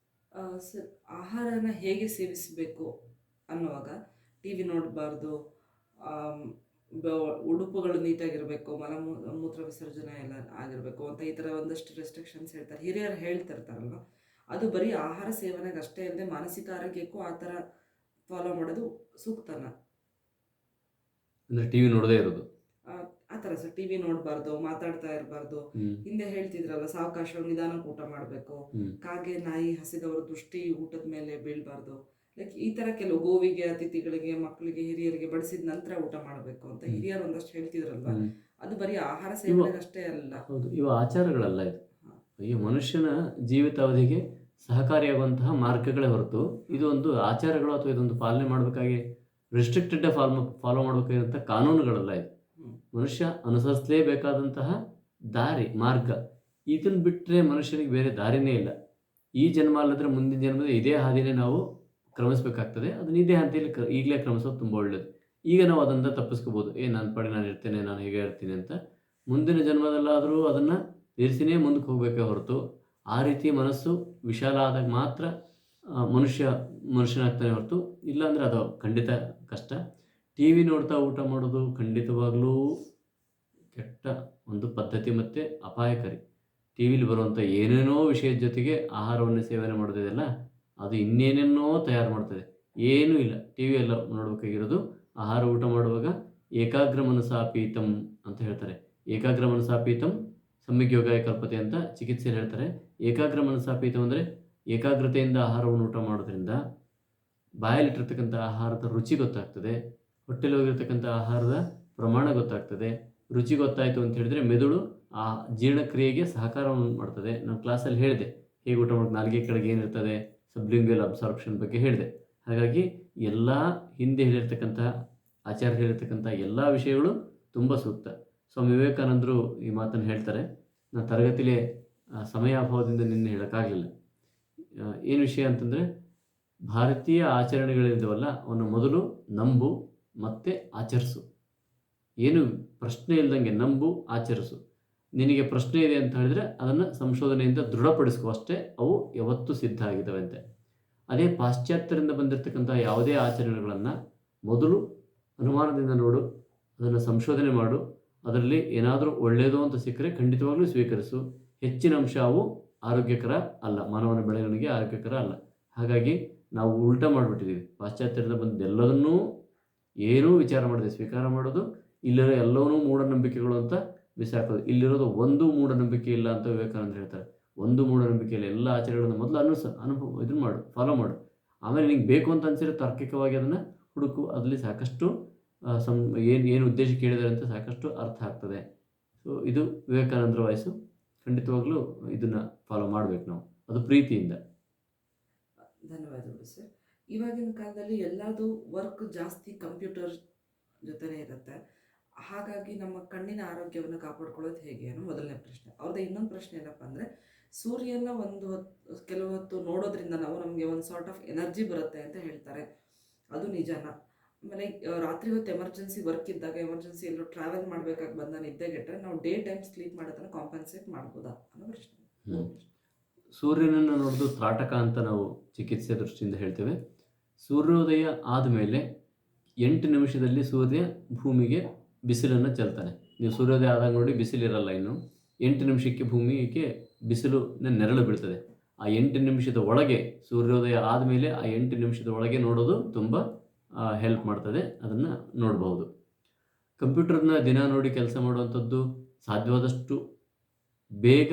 ಸರ್, ಆಹಾರನ ಹೇಗೆ ಸೇವಿಸಬೇಕು ಅನ್ನುವಾಗ ಟಿ ವಿ ನೋಡಬಾರ್ದು, ಉಡುಪುಗಳು ನೀಟಾಗಿರಬೇಕು, ಮೂತ್ರ ವಿಸರ್ಜನೆ ಎಲ್ಲ ಆಗಿರಬೇಕು ಅಂತ ಈ ಥರ ಒಂದಷ್ಟು ರೆಸ್ಟ್ರಿಕ್ಷನ್ಸ್ ಹೇಳ್ತಾರೆ, ಹಿರಿಯರು ಹೇಳ್ತಿರ್ತಾರಲ್ವ. ಅದು ಬರೀ ಆಹಾರ ಸೇವನೆಗೆ ಅಷ್ಟೇ ಅಲ್ಲದೆ ಮಾನಸಿಕ ಆರೋಗ್ಯಕ್ಕೂ ಆ ಥರ ಫಾಲೋ ಮಾಡೋದು ಸೂಕ್ತನ? ಅಂದರೆ ಟಿ ವಿ ನೋಡದೇ ಇರೋದು ಆ ಥರ ಸರ್, ಟಿ ವಿ ನೋಡಬಾರ್ದು, ಮಾತಾಡ್ತಾ ಇರಬಾರ್ದು. ಹಿಂದೆ ಹೇಳ್ತಿದ್ರಲ್ಲ, ಸಾವಕಾಶ ನಿಧಾನಕ್ಕೆ ಊಟ ಮಾಡಬೇಕು, ಕಾಗೆ ನಾಯಿ ಹಸಿದವರು ದೃಷ್ಟಿ ಊಟದ ಮೇಲೆ ಬೀಳಬಾರ್ದು, ಲೈಕ್ ಈ ಥರ ಕೆಲವು ಗೋವಿಗೆ, ಅತಿಥಿಗಳಿಗೆ, ಮಕ್ಕಳಿಗೆ, ಹಿರಿಯರಿಗೆ ಬಡಿಸಿದ ನಂತರ ಊಟ ಮಾಡಬೇಕು ಅಂತ ಹಿರಿಯರು ಒಂದಷ್ಟು ಹೇಳ್ತಿದ್ರಲ್ವ. ಅದು ಬರೀ ಆಹಾರ ಸೇವನೆಗೆ ಅಷ್ಟೇ ಅಲ್ಲ. ಹೌದು, ಇವು ಆಚಾರಗಳಲ್ಲ. ಇದು ಈ ಮನುಷ್ಯನ ಜೀವಿತಾವಧಿಗೆ ಸಹಕಾರಿಯಾಗುವಂತಹ ಮಾರ್ಗಗಳೇ ಹೊರತು ಇದು ಒಂದು ಆಚಾರಗಳು ಅಥವಾ ಇದೊಂದು ಪಾಲನೆ ಮಾಡಬೇಕಾಗಿ ರೆಸ್ಟ್ರಿಕ್ಟೆಡ್ ಫಾಲೋ ಮಾಡಬೇಕಾದಂಥ ಕಾನೂನುಗಳಲ್ಲ. ಇದು ಮನುಷ್ಯ ಅನುಸರಿಸಲೇಬೇಕಾದಂತಹ ದಾರಿ, ಮಾರ್ಗ. ಇದನ್ನು ಬಿಟ್ಟರೆ ಮನುಷ್ಯನಿಗೆ ಬೇರೆ ದಾರಿನೇ ಇಲ್ಲ. ಈ ಜನ್ಮ ಅಲ್ಲದ್ರೆ ಮುಂದಿನ ಜನ್ಮದ ಇದೇ ಹಾದಿನೇ ನಾವು ಕ್ರಮಿಸಬೇಕಾಗ್ತದೆ. ಅದನ್ನ ಇದೇ ಹಂತದಲ್ಲಿ ಈಗಲೇ ಕ್ರಮಿಸೋದು ತುಂಬ ಒಳ್ಳೆಯದು. ಈಗ ನಾವು ಅದನ್ನು ತಪ್ಪಿಸ್ಕೋಬೋದು. ನನ್ನ ಪಾಡಿ ನಾನು ಇರ್ತೇನೆ, ನಾನು ಹೀಗೆ ಇರ್ತೀನಿ ಅಂತ. ಮುಂದಿನ ಜನ್ಮದಲ್ಲಾದರೂ ಅದನ್ನು ತೀರಿಸಿನೇ ಮುಂದಕ್ಕೆ ಹೋಗಬೇಕೇ ಹೊರತು ಆ ರೀತಿ ಮನಸ್ಸು ವಿಶಾಲ ಆದಾಗ ಮಾತ್ರ ಮನುಷ್ಯನಾಗ್ತಾನೆ ಹೊರತು ಇಲ್ಲಾಂದರೆ ಅದು ಖಂಡಿತ ಕಷ್ಟ. ಟಿ ವಿ ನೋಡ್ತಾ ಊಟ ಮಾಡೋದು ಖಂಡಿತವಾಗ್ಲೂ ಕೆಟ್ಟ ಒಂದು ಪದ್ಧತಿ ಮತ್ತು ಅಪಾಯಕಾರಿ. ಟಿ ವಿಲಿ ಬರುವಂಥ ಏನೇನೋ ವಿಷಯದ ಜೊತೆಗೆ ಆಹಾರವನ್ನು ಸೇವನೆ ಮಾಡೋದಿದೆಯಲ್ಲ, ಅದು ಇನ್ನೇನೇನೋ ತಯಾರು ಮಾಡ್ತದೆ. ಏನೂ ಇಲ್ಲ. ಟಿ ವಿ ಎಲ್ಲ ನೋಡಬೇಕಾಗಿರೋದು ಆಹಾರ ಊಟ ಮಾಡುವಾಗ ಏಕಾಗ್ರ ಮನಸಾ ಪೀತಂ ಅಂತ ಹೇಳ್ತಾರೆ. ಏಕಾಗ್ರ ಮನಸಾ ಪೀತಂ ಸಮ್ಯಕ್ ಯೋಗಾಯ ಕಲ್ಪತೆ ಅಂತ ಚಿಕಿತ್ಸೆಯಲ್ಲಿ ಹೇಳ್ತಾರೆ. ಏಕಾಗ್ರ ಮನಸಾ ಪೀತಂ ಅಂದರೆ ಏಕಾಗ್ರತೆಯಿಂದ ಆಹಾರವನ್ನು ಊಟ ಮಾಡೋದ್ರಿಂದ ಬಾಯಲ್ಲಿಟ್ಟಿರ್ತಕ್ಕಂಥ ಆಹಾರದ ರುಚಿ ಗೊತ್ತಾಗ್ತದೆ, ಹೊಟ್ಟೆಲಿ ಹೋಗಿರ್ತಕ್ಕಂಥ ಆಹಾರದ ಪ್ರಮಾಣ ಗೊತ್ತಾಗ್ತದೆ. ರುಚಿ ಗೊತ್ತಾಯಿತು ಅಂತ ಹೇಳಿದ್ರೆ ಮೆದುಳು ಆ ಜೀರ್ಣಕ್ರಿಯೆಗೆ ಸಹಕಾರವನ್ನು ಮಾಡ್ತದೆ. ನಾನು ಕ್ಲಾಸಲ್ಲಿ ಹೇಳಿದೆ ಹೇಗೆ ಊಟ ಮಾಡೋದು, ನಾಲಿಗೆ ಕೆಳಗೆ ಏನಿರ್ತದೆ, ಸಬ್ಲಿಂಗ್ವಲ್ ಅಬ್ಸಾರ್ಪ್ಷನ್ ಬಗ್ಗೆ ಹೇಳಿದೆ. ಹಾಗಾಗಿ ಎಲ್ಲ ಹಿಂದೆ ಹೇಳಿರ್ತಕ್ಕಂಥ ಆಚಾರ್ಯ ಹೇಳಿರ್ತಕ್ಕಂಥ ಎಲ್ಲ ವಿಷಯಗಳು ತುಂಬ ಸೂಕ್ತ. ಸ್ವಾಮಿ ವಿವೇಕಾನಂದರು ಈ ಮಾತನ್ನು ಹೇಳ್ತಾರೆ. ನಾನು ತರಗತಿಲೇ ಸಮಯ ಅಭಾವದಿಂದ ನಿನ್ನೆ ಹೇಳೋಕ್ಕಾಗಲಿಲ್ಲ. ಏನು ವಿಷಯ ಅಂತಂದರೆ, ಭಾರತೀಯ ಆಚರಣೆಗಳಿದ್ದಾವಲ್ಲ ಅವನ್ನ ಮೊದಲು ನಂಬು ಮತ್ತು ಆಚರಿಸು. ಏನು ಪ್ರಶ್ನೆ ಇಲ್ದಂಗೆ ನಂಬು, ಆಚರಿಸು. ನಿನಗೆ ಪ್ರಶ್ನೆ ಇದೆ ಅಂತ ಹೇಳಿದರೆ ಅದನ್ನು ಸಂಶೋಧನೆಯಿಂದ ದೃಢಪಡಿಸ್ಕೋ ಅಷ್ಟೇ, ಅವು ಯಾವತ್ತೂ ಸಿದ್ಧ ಆಗಿದ್ದಾವೆ ಅಂತೆ. ಅದೇ ಪಾಶ್ಚಾತ್ಯರಿಂದ ಬಂದಿರತಕ್ಕಂಥ ಯಾವುದೇ ಆಚರಣೆಗಳನ್ನು ಮೊದಲು ಅನುಮಾನದಿಂದ ನೋಡು, ಅದನ್ನು ಸಂಶೋಧನೆ ಮಾಡು, ಅದರಲ್ಲಿ ಏನಾದರೂ ಒಳ್ಳೆಯದು ಅಂತ ಸಿಕ್ಕರೆ ಖಂಡಿತವಾಗ್ಲೂ ಸ್ವೀಕರಿಸು. ಹೆಚ್ಚಿನ ಅಂಶ ಅವು ಆರೋಗ್ಯಕರ ಅಲ್ಲ, ಮಾನವನ ಬೆಳವಣಿಗೆ ಆರೋಗ್ಯಕರ ಅಲ್ಲ. ಹಾಗಾಗಿ ನಾವು ಉಲ್ಟಾ ಮಾಡಿಬಿಟ್ಟಿದ್ದೀವಿ. ಪಾಶ್ಚಾತ್ಯರಿಂದ ಬಂದು ಎಲ್ಲದನ್ನೂ ಏನೂ ವಿಚಾರ ಮಾಡದೆ ಸ್ವೀಕಾರ ಮಾಡೋದು, ಇಲ್ಲಿರೋ ಎಲ್ಲವನ್ನೂ ಮೂಢನಂಬಿಕೆಗಳು ಅಂತ ಬಿಸಾಕೋದು. ಇಲ್ಲಿರೋದು ಒಂದು ಮೂಢನಂಬಿಕೆ ಇಲ್ಲ ಅಂತ ವಿವೇಕಾನಂದರು ಹೇಳ್ತಾರೆ. ಒಂದು ಮೂಢನಂಬಿಕೆ ಇಲ್ಲ, ಎಲ್ಲ ಆಚರಣೆಗಳನ್ನು ಮೊದಲು ಇದನ್ನು ಮಾಡು, ಫಾಲೋ ಮಾಡು. ಆಮೇಲೆ ನಿಂಗೆ ಬೇಕು ಅಂತ ಅನಿಸಿದ್ರೆ ತಾರ್ಕಿಕವಾಗಿ ಅದನ್ನು ಹುಡುಕು. ಅದರಲ್ಲಿ ಸಾಕಷ್ಟು ಏನು ಉದ್ದೇಶ ಕೇಳಿದ್ದಾರೆ ಅಂತ ಸಾಕಷ್ಟು ಅರ್ಥ ಆಗ್ತದೆ. ಸೊ ಇದು ವಿವೇಕಾನಂದರ ವಾಯ್ಸು. ಖಂಡಿತವಾಗ್ಲೂ ಇದನ್ನು ಫಾಲೋ ಮಾಡಬೇಕು ನಾವು, ಅದು ಪ್ರೀತಿಯಿಂದ. ಧನ್ಯವಾದಗಳು ಸರ್. ಇವಾಗಿನ ಕಾಲದಲ್ಲಿ ಎಲ್ಲದೂ ವರ್ಕ್ ಜಾಸ್ತಿ ಕಂಪ್ಯೂಟರ್ ಜೊತೆನೇ ಇರುತ್ತೆ. ಹಾಗಾಗಿ ನಮ್ಮ ಕಣ್ಣಿನ ಆರೋಗ್ಯವನ್ನು ಕಾಪಾಡ್ಕೊಳ್ಳೋದು ಹೇಗೆ ಅನ್ನೋ ಮೊದಲನೇ ಪ್ರಶ್ನೆ. ಅವ್ರದ್ದು ಇನ್ನೊಂದು ಪ್ರಶ್ನೆ ಏನಪ್ಪ ಅಂದರೆ, ಸೂರ್ಯನ ಕೆಲವು ಹೊತ್ತು ನೋಡೋದ್ರಿಂದ ನಮಗೆ ಒಂದು ಸಾರ್ಟ್ ಆಫ್ ಎನರ್ಜಿ ಬರುತ್ತೆ ಅಂತ ಹೇಳ್ತಾರೆ. ಅದು ನಿಜನಾ? ಆಮೇಲೆ ರಾತ್ರಿ ಹೊತ್ತು ಎಮರ್ಜೆನ್ಸಿ ವರ್ಕ್ ಇದ್ದಾಗ, ಎಮರ್ಜೆನ್ಸಿ ಎಲ್ಲೋ ಟ್ರಾವೆಲ್ ಮಾಡಬೇಕಾಗಿ ಬಂದ ನಿದ್ದೆಗೆಟ್ಟರೆ ನಾವು ಡೇ ಟೈಮ್ ಸ್ಲೀಪ್ ಮಾಡೋದನ್ನು ಕಾಂಪನ್ಸೇಟ್ ಮಾಡ್ಬೋದಾ ಅನ್ನೋ ಪ್ರಶ್ನೆ. ಸೂರ್ಯನನ್ನು ನೋಡೋದು ತ್ರಾಟಕ ಅಂತ ನಾವು ಚಿಕಿತ್ಸೆ ದೃಷ್ಟಿಯಿಂದ ಹೇಳ್ತೇವೆ. ಸೂರ್ಯೋದಯ ಆದಮೇಲೆ 8 ನಿಮಿಷದಲ್ಲಿ ಸೂರ್ಯ ಭೂಮಿಗೆ ಬಿಸಿಲನ್ನು ಚೆಲ್ತಾನೆ. ನೀವು ಸೂರ್ಯೋದಯ ಆದಾಗ ನೋಡಿ ಬಿಸಿಲಿರಲ್ಲ. ಇನ್ನು 8 ನಿಮಿಷಕ್ಕೆ ಭೂಮಿಗೆ ಬಿಸಿಲು ನೆರಳು ಬೀಳ್ತದೆ. ಆ 8 ನಿಮಿಷದ ಒಳಗೆ, ಸೂರ್ಯೋದಯ ಆದಮೇಲೆ ಆ 8 ನಿಮಿಷದ ಒಳಗೆ ನೋಡೋದು ತುಂಬ ಹೆಲ್ಪ್ ಮಾಡ್ತದೆ. ಅದನ್ನು ನೋಡಬಹುದು. ಕಂಪ್ಯೂಟರ್ನ ದಿನ ನೋಡಿ ಕೆಲಸ ಮಾಡುವಂಥದ್ದು ಸಾಧ್ಯವಾದಷ್ಟು ಬೇಗ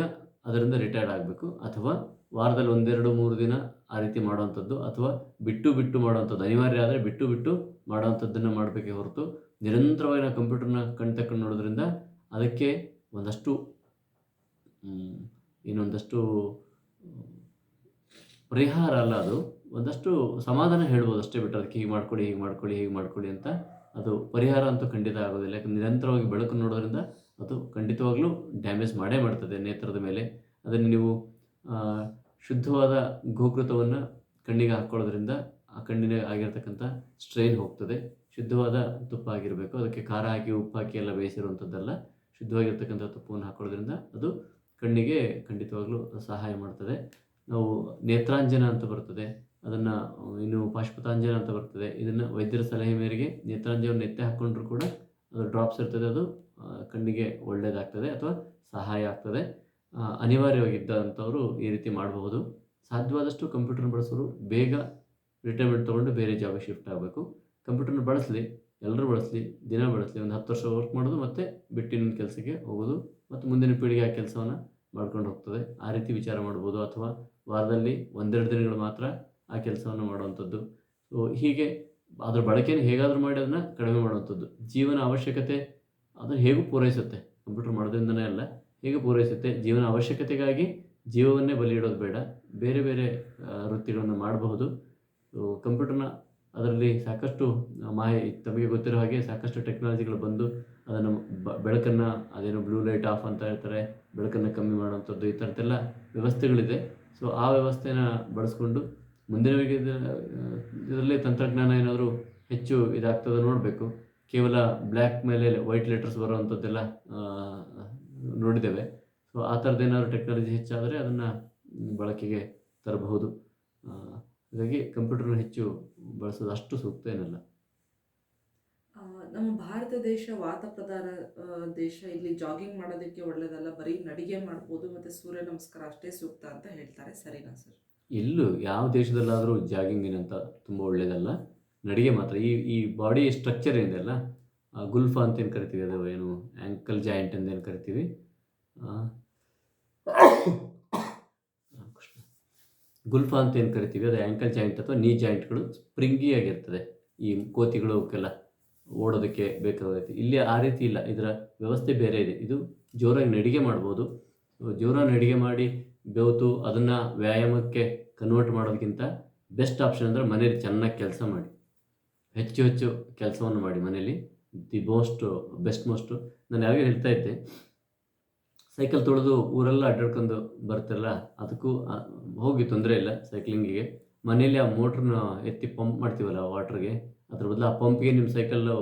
ಅದರಿಂದ ರಿಟೈರ್ಡ್ ಆಗಬೇಕು, ಅಥವಾ ವಾರದಲ್ಲಿ 1, 2, 3 ದಿನ ಆ ರೀತಿ ಮಾಡುವಂಥದ್ದು, ಅಥವಾ ಬಿಟ್ಟು ಮಾಡುವಂಥದ್ದು. ಅನಿವಾರ್ಯ ಆದರೆ ಬಿಟ್ಟು ಮಾಡುವಂಥದ್ದನ್ನು ಮಾಡಬೇಕೇ ಹೊರತು ನಿರಂತರವಾಗಿ ನಾವು ಕಂಪ್ಯೂಟರ್ನ ತಕೊಂಡು ನೋಡೋದ್ರಿಂದ ಅದಕ್ಕೆ ಒಂದಷ್ಟು ಪರಿಹಾರ ಅಲ್ಲ, ಅದು ಒಂದಷ್ಟು ಸಮಾಧಾನ ಹೇಳ್ಬೋದು ಅಷ್ಟೇ ಬಿಟ್ಟು ಅದಕ್ಕೆ ಹೀಗೆ ಮಾಡ್ಕೊಳ್ಳಿ ಅಂತ ಅದು ಪರಿಹಾರ ಅಂತೂ ಖಂಡಿತ ಆಗೋದಿಲ್ಲ. ಯಾಕಂದರೆ ನಿರಂತರವಾಗಿ ಬೆಳಕು ನೋಡೋದ್ರಿಂದ ಅದು ಖಂಡಿತವಾಗ್ಲೂ ಡ್ಯಾಮೇಜ್ ಮಾಡೇ ಮಾಡ್ತದೆ ನೇತ್ರದ ಮೇಲೆ. ಅದನ್ನು ನೀವು ಶುದ್ಧವಾದ ಗೋಘೃತವನ್ನು ಕಣ್ಣಿಗೆ ಹಾಕ್ಕೊಳ್ಳೋದ್ರಿಂದ ಆ ಕಣ್ಣಿನ ಆಗಿರ್ತಕ್ಕಂಥ ಸ್ಟ್ರೈನ್ ಹೋಗ್ತದೆ. ಶುದ್ಧವಾದ ತುಪ್ಪ ಆಗಿರಬೇಕು, ಅದಕ್ಕೆ ಖಾರ ಹಾಕಿ ಉಪ್ಪು ಹಾಕಿ ಎಲ್ಲ ಬೇಯಿಸಿರುವಂಥದ್ದಲ್ಲ. ಶುದ್ಧವಾಗಿರ್ತಕ್ಕಂಥ ತುಪ್ಪವನ್ನು ಹಾಕೊಳ್ಳೋದ್ರಿಂದ ಅದು ಕಣ್ಣಿಗೆ ಖಂಡಿತವಾಗ್ಲೂ ಸಹಾಯ ಮಾಡ್ತದೆ. ನಾವು ನೇತ್ರಾಂಜನ ಅಂತ ಬರ್ತದೆ, ಅದನ್ನು ಇನ್ನು ಪಾಶ್ಪತಾಂಜನ ಅಂತ ಬರ್ತದೆ. ಇದನ್ನು ವೈದ್ಯರ ಸಲಹೆ ಮೇರೆಗೆ ನೇತ್ರಾಂಜನವನ್ನು ಎತ್ತೆ ಹಾಕ್ಕೊಂಡ್ರೂ ಕೂಡ ಅದು ಡ್ರಾಪ್ಸ್ ಇರ್ತದೆ, ಅದು ಕಣ್ಣಿಗೆ ಒಳ್ಳೆಯದಾಗ್ತದೆ ಅಥವಾ ಸಹಾಯ ಆಗ್ತದೆ. ಅನಿವಾರ್ಯವಾಗಿದ್ದಂಥವರು ಈ ರೀತಿ ಮಾಡಬಹುದು. ಸಾಧ್ಯವಾದಷ್ಟು ಕಂಪ್ಯೂಟರ್ನ ಬಳಸೋರು ಬೇಗ ರಿಟೈರ್ಮೆಂಟ್ ತೊಗೊಂಡು ಬೇರೆ ಜಾಬಿಗೆ ಶಿಫ್ಟ್ ಆಗಬೇಕು. ಕಂಪ್ಯೂಟರ್ನ ಬಳಸಲಿ, ಎಲ್ಲರೂ ಬಳಸಲಿ, ದಿನ ಬಳಸಲಿ. ಒಂದು 10 ವರ್ಷ ವರ್ಕ್ ಮಾಡೋದು ಮತ್ತು ಬಿಟ್ಟಿನ ಕೆಲಸಕ್ಕೆ ಹೋಗೋದು, ಮತ್ತು ಮುಂದಿನ ಪೀಳಿಗೆ ಆ ಕೆಲಸವನ್ನು ಮಾಡ್ಕೊಂಡು ಹೋಗ್ತದೆ. ಆ ರೀತಿ ವಿಚಾರ ಮಾಡ್ಬೋದು. ಅಥವಾ ವಾರದಲ್ಲಿ 1-2 ದಿನಗಳು ಮಾತ್ರ ಆ ಕೆಲಸವನ್ನು ಮಾಡುವಂಥದ್ದು. ಸೊ ಹೀಗೆ ಅದರ ಬಳಕೆಯನ್ನು ಹೇಗಾದರೂ ಮಾಡಿ ಅದನ್ನು ಕಡಿಮೆ ಮಾಡುವಂಥದ್ದು. ಜೀವನ ಅವಶ್ಯಕತೆ ಅದನ್ನು ಹೇಗೂ ಪೂರೈಸುತ್ತೆ, ಕಂಪ್ಯೂಟರ್ ಮಾಡೋದ್ರಿಂದನೇ ಅಲ್ಲ, ಹೇಗೆ ಪೂರೈಸುತ್ತೆ. ಜೀವನ ಅವಶ್ಯಕತೆಗಾಗಿ ಜೀವವನ್ನೇ ಬಲಿ ಇಡೋದು ಬೇಡ, ಬೇರೆ ವೃತ್ತಿಗಳನ್ನು ಮಾಡಬಹುದು. ಕಂಪ್ಯೂಟರ್ನ ಅದರಲ್ಲಿ ಸಾಕಷ್ಟು ತಮಗೆ ಗೊತ್ತಿರೋ ಹಾಗೆ ಸಾಕಷ್ಟು ಟೆಕ್ನಾಲಜಿಗಳು ಬಂದು ಅದನ್ನು ಬೆಳಕನ್ನು, ಅದೇನೋ ಬ್ಲೂ ಲೈಟ್ ಆಫ್ ಅಂತ ಹೇಳ್ತಾರೆ, ಬೆಳಕನ್ನು ಕಮ್ಮಿ ಮಾಡುವಂಥದ್ದು, ಈ ಥರದ್ದೆಲ್ಲ ವ್ಯವಸ್ಥೆಗಳಿದೆ. ಸೊ ಆ ವ್ಯವಸ್ಥೆನ ಬಳಸ್ಕೊಂಡು ಮುಂದಿನ ಇದರಲ್ಲಿ ತಂತ್ರಜ್ಞಾನ ಏನಾದರೂ ಹೆಚ್ಚು ಇದಾಗ್ತದೆ ನೋಡಬೇಕು. ಕೇವಲ ಬ್ಲ್ಯಾಕ್ ಮೇಲೆ ವೈಟ್ ಲೆಟರ್ಸ್ ಬರುವಂಥದ್ದೆಲ್ಲ ನೋಡಿದ್ದೇವೆ. ಸೊ ಆ ಥರದ್ದೇನಾದ್ರು ಟೆಕ್ನಾಲಜಿ ಹೆಚ್ಚಾದರೆ ಅದನ್ನು ಬಳಕೆಗೆ ತರಬಹುದು. ಹಾಗಾಗಿ ಕಂಪ್ಯೂಟರ್ನ ಹೆಚ್ಚು ಬಳಸೋದು ಅಷ್ಟು ಸೂಕ್ತ ಏನಲ್ಲ. ನಮ್ಮ ಭಾರತ ದೇಶ ವಾತಪ್ರಧಾನ ದೇಶ. ಇಲ್ಲಿ ಜಾಗಿಂಗ್ ಮಾಡೋದಕ್ಕೆ ಒಳ್ಳೆಯದಲ್ಲ, ಬರೀ ನಡಿಗೆ ಮಾಡ್ಬೋದು, ಮತ್ತು ಸೂರ್ಯ ನಮಸ್ಕಾರ ಅಷ್ಟೇ ಸೂಕ್ತ ಅಂತ ಹೇಳ್ತಾರೆ. ಸರಿನಾ ಸರ್? ಎಲ್ಲೂ ಯಾವ ದೇಶದಲ್ಲಾದರೂ ಜಾಗಿಂಗಿನಂತ ತುಂಬ ಒಳ್ಳೆಯದಲ್ಲ, ನಡಿಗೆ ಮಾತ್ರ. ಈ ಬಾಡಿ ಸ್ಟ್ರಕ್ಚರ್ ಏನಿದೆಯಲ್ಲ, ಗುಲ್ಫಾ ಅಂತ ಏನು ಕರಿತೀವಿ, ಅದು ಏನು ಆ್ಯಂಕಲ್ ಜಾಯಿಂಟ್ ಅಂತ ಏನು ಕರಿತೀವಿ, ಗುಲ್ಫಾ ಅಂತ ಏನು ಕರಿತೀವಿ, ಅದು ಆ್ಯಂಕಲ್ ಜಾಯಿಂಟ್ ಅಥವಾ ನೀ ಜಾಯಿಂಟ್ಗಳು ಸ್ಪ್ರಿಂಗಿಯಾಗಿರ್ತದೆ. ಈ ಕೋತಿಗಳು ಅವಕ್ಕೆಲ್ಲ ಓಡೋದಕ್ಕೆ ಬೇಕಾಗುತ್ತೆ. ಇಲ್ಲಿ ಆ ರೀತಿ ಇಲ್ಲ, ಇದರ ವ್ಯವಸ್ಥೆ ಬೇರೆ ಇದೆ. ಇದು ಜೋರಾಗಿ ನಡಿಗೆ ಮಾಡ್ಬೋದು. ಜೋರಾಗಿ ನಡಿಗೆ ಮಾಡಿ ಬೆವತು ಅದನ್ನು ವ್ಯಾಯಾಮಕ್ಕೆ ಕನ್ವರ್ಟ್ ಮಾಡೋದಕ್ಕಿಂತ ಬೆಸ್ಟ್ ಆಪ್ಷನ್ ಅಂದರೆ ಮನೇಲಿ ಚೆನ್ನಾಗಿ ಕೆಲಸ ಮಾಡಿ, ಹೆಚ್ಚು ಕೆಲಸವನ್ನು ಮಾಡಿ ಮನೇಲಿ. ದಿ ಮೋಸ್ಟು ನಾನು ಯಾವಾಗ ಹೇಳ್ತಾ ಇದ್ದೆ, ಸೈಕಲ್ ತೊಳೆದು ಊರೆಲ್ಲ ಅಡ್ಡಾಡ್ಕೊಂಡು ಬರ್ತಾರಲ್ಲ, ಅದಕ್ಕೂ ಹೋಗಿ ತೊಂದರೆ ಇಲ್ಲ ಸೈಕ್ಲಿಂಗಿಗೆ. ಮನೇಲಿ ಆ ಮೋಟ್ರನ್ನ ಎತ್ತಿ ಪಂಪ್ ಮಾಡ್ತೀವಲ್ಲ ವಾಟ್ರಿಗೆ, ಅದ್ರ ಬದಲು ಆ ಪಂಪ್ಗೆ ನಿಮ್ಮ ಸೈಕಲ್ಲು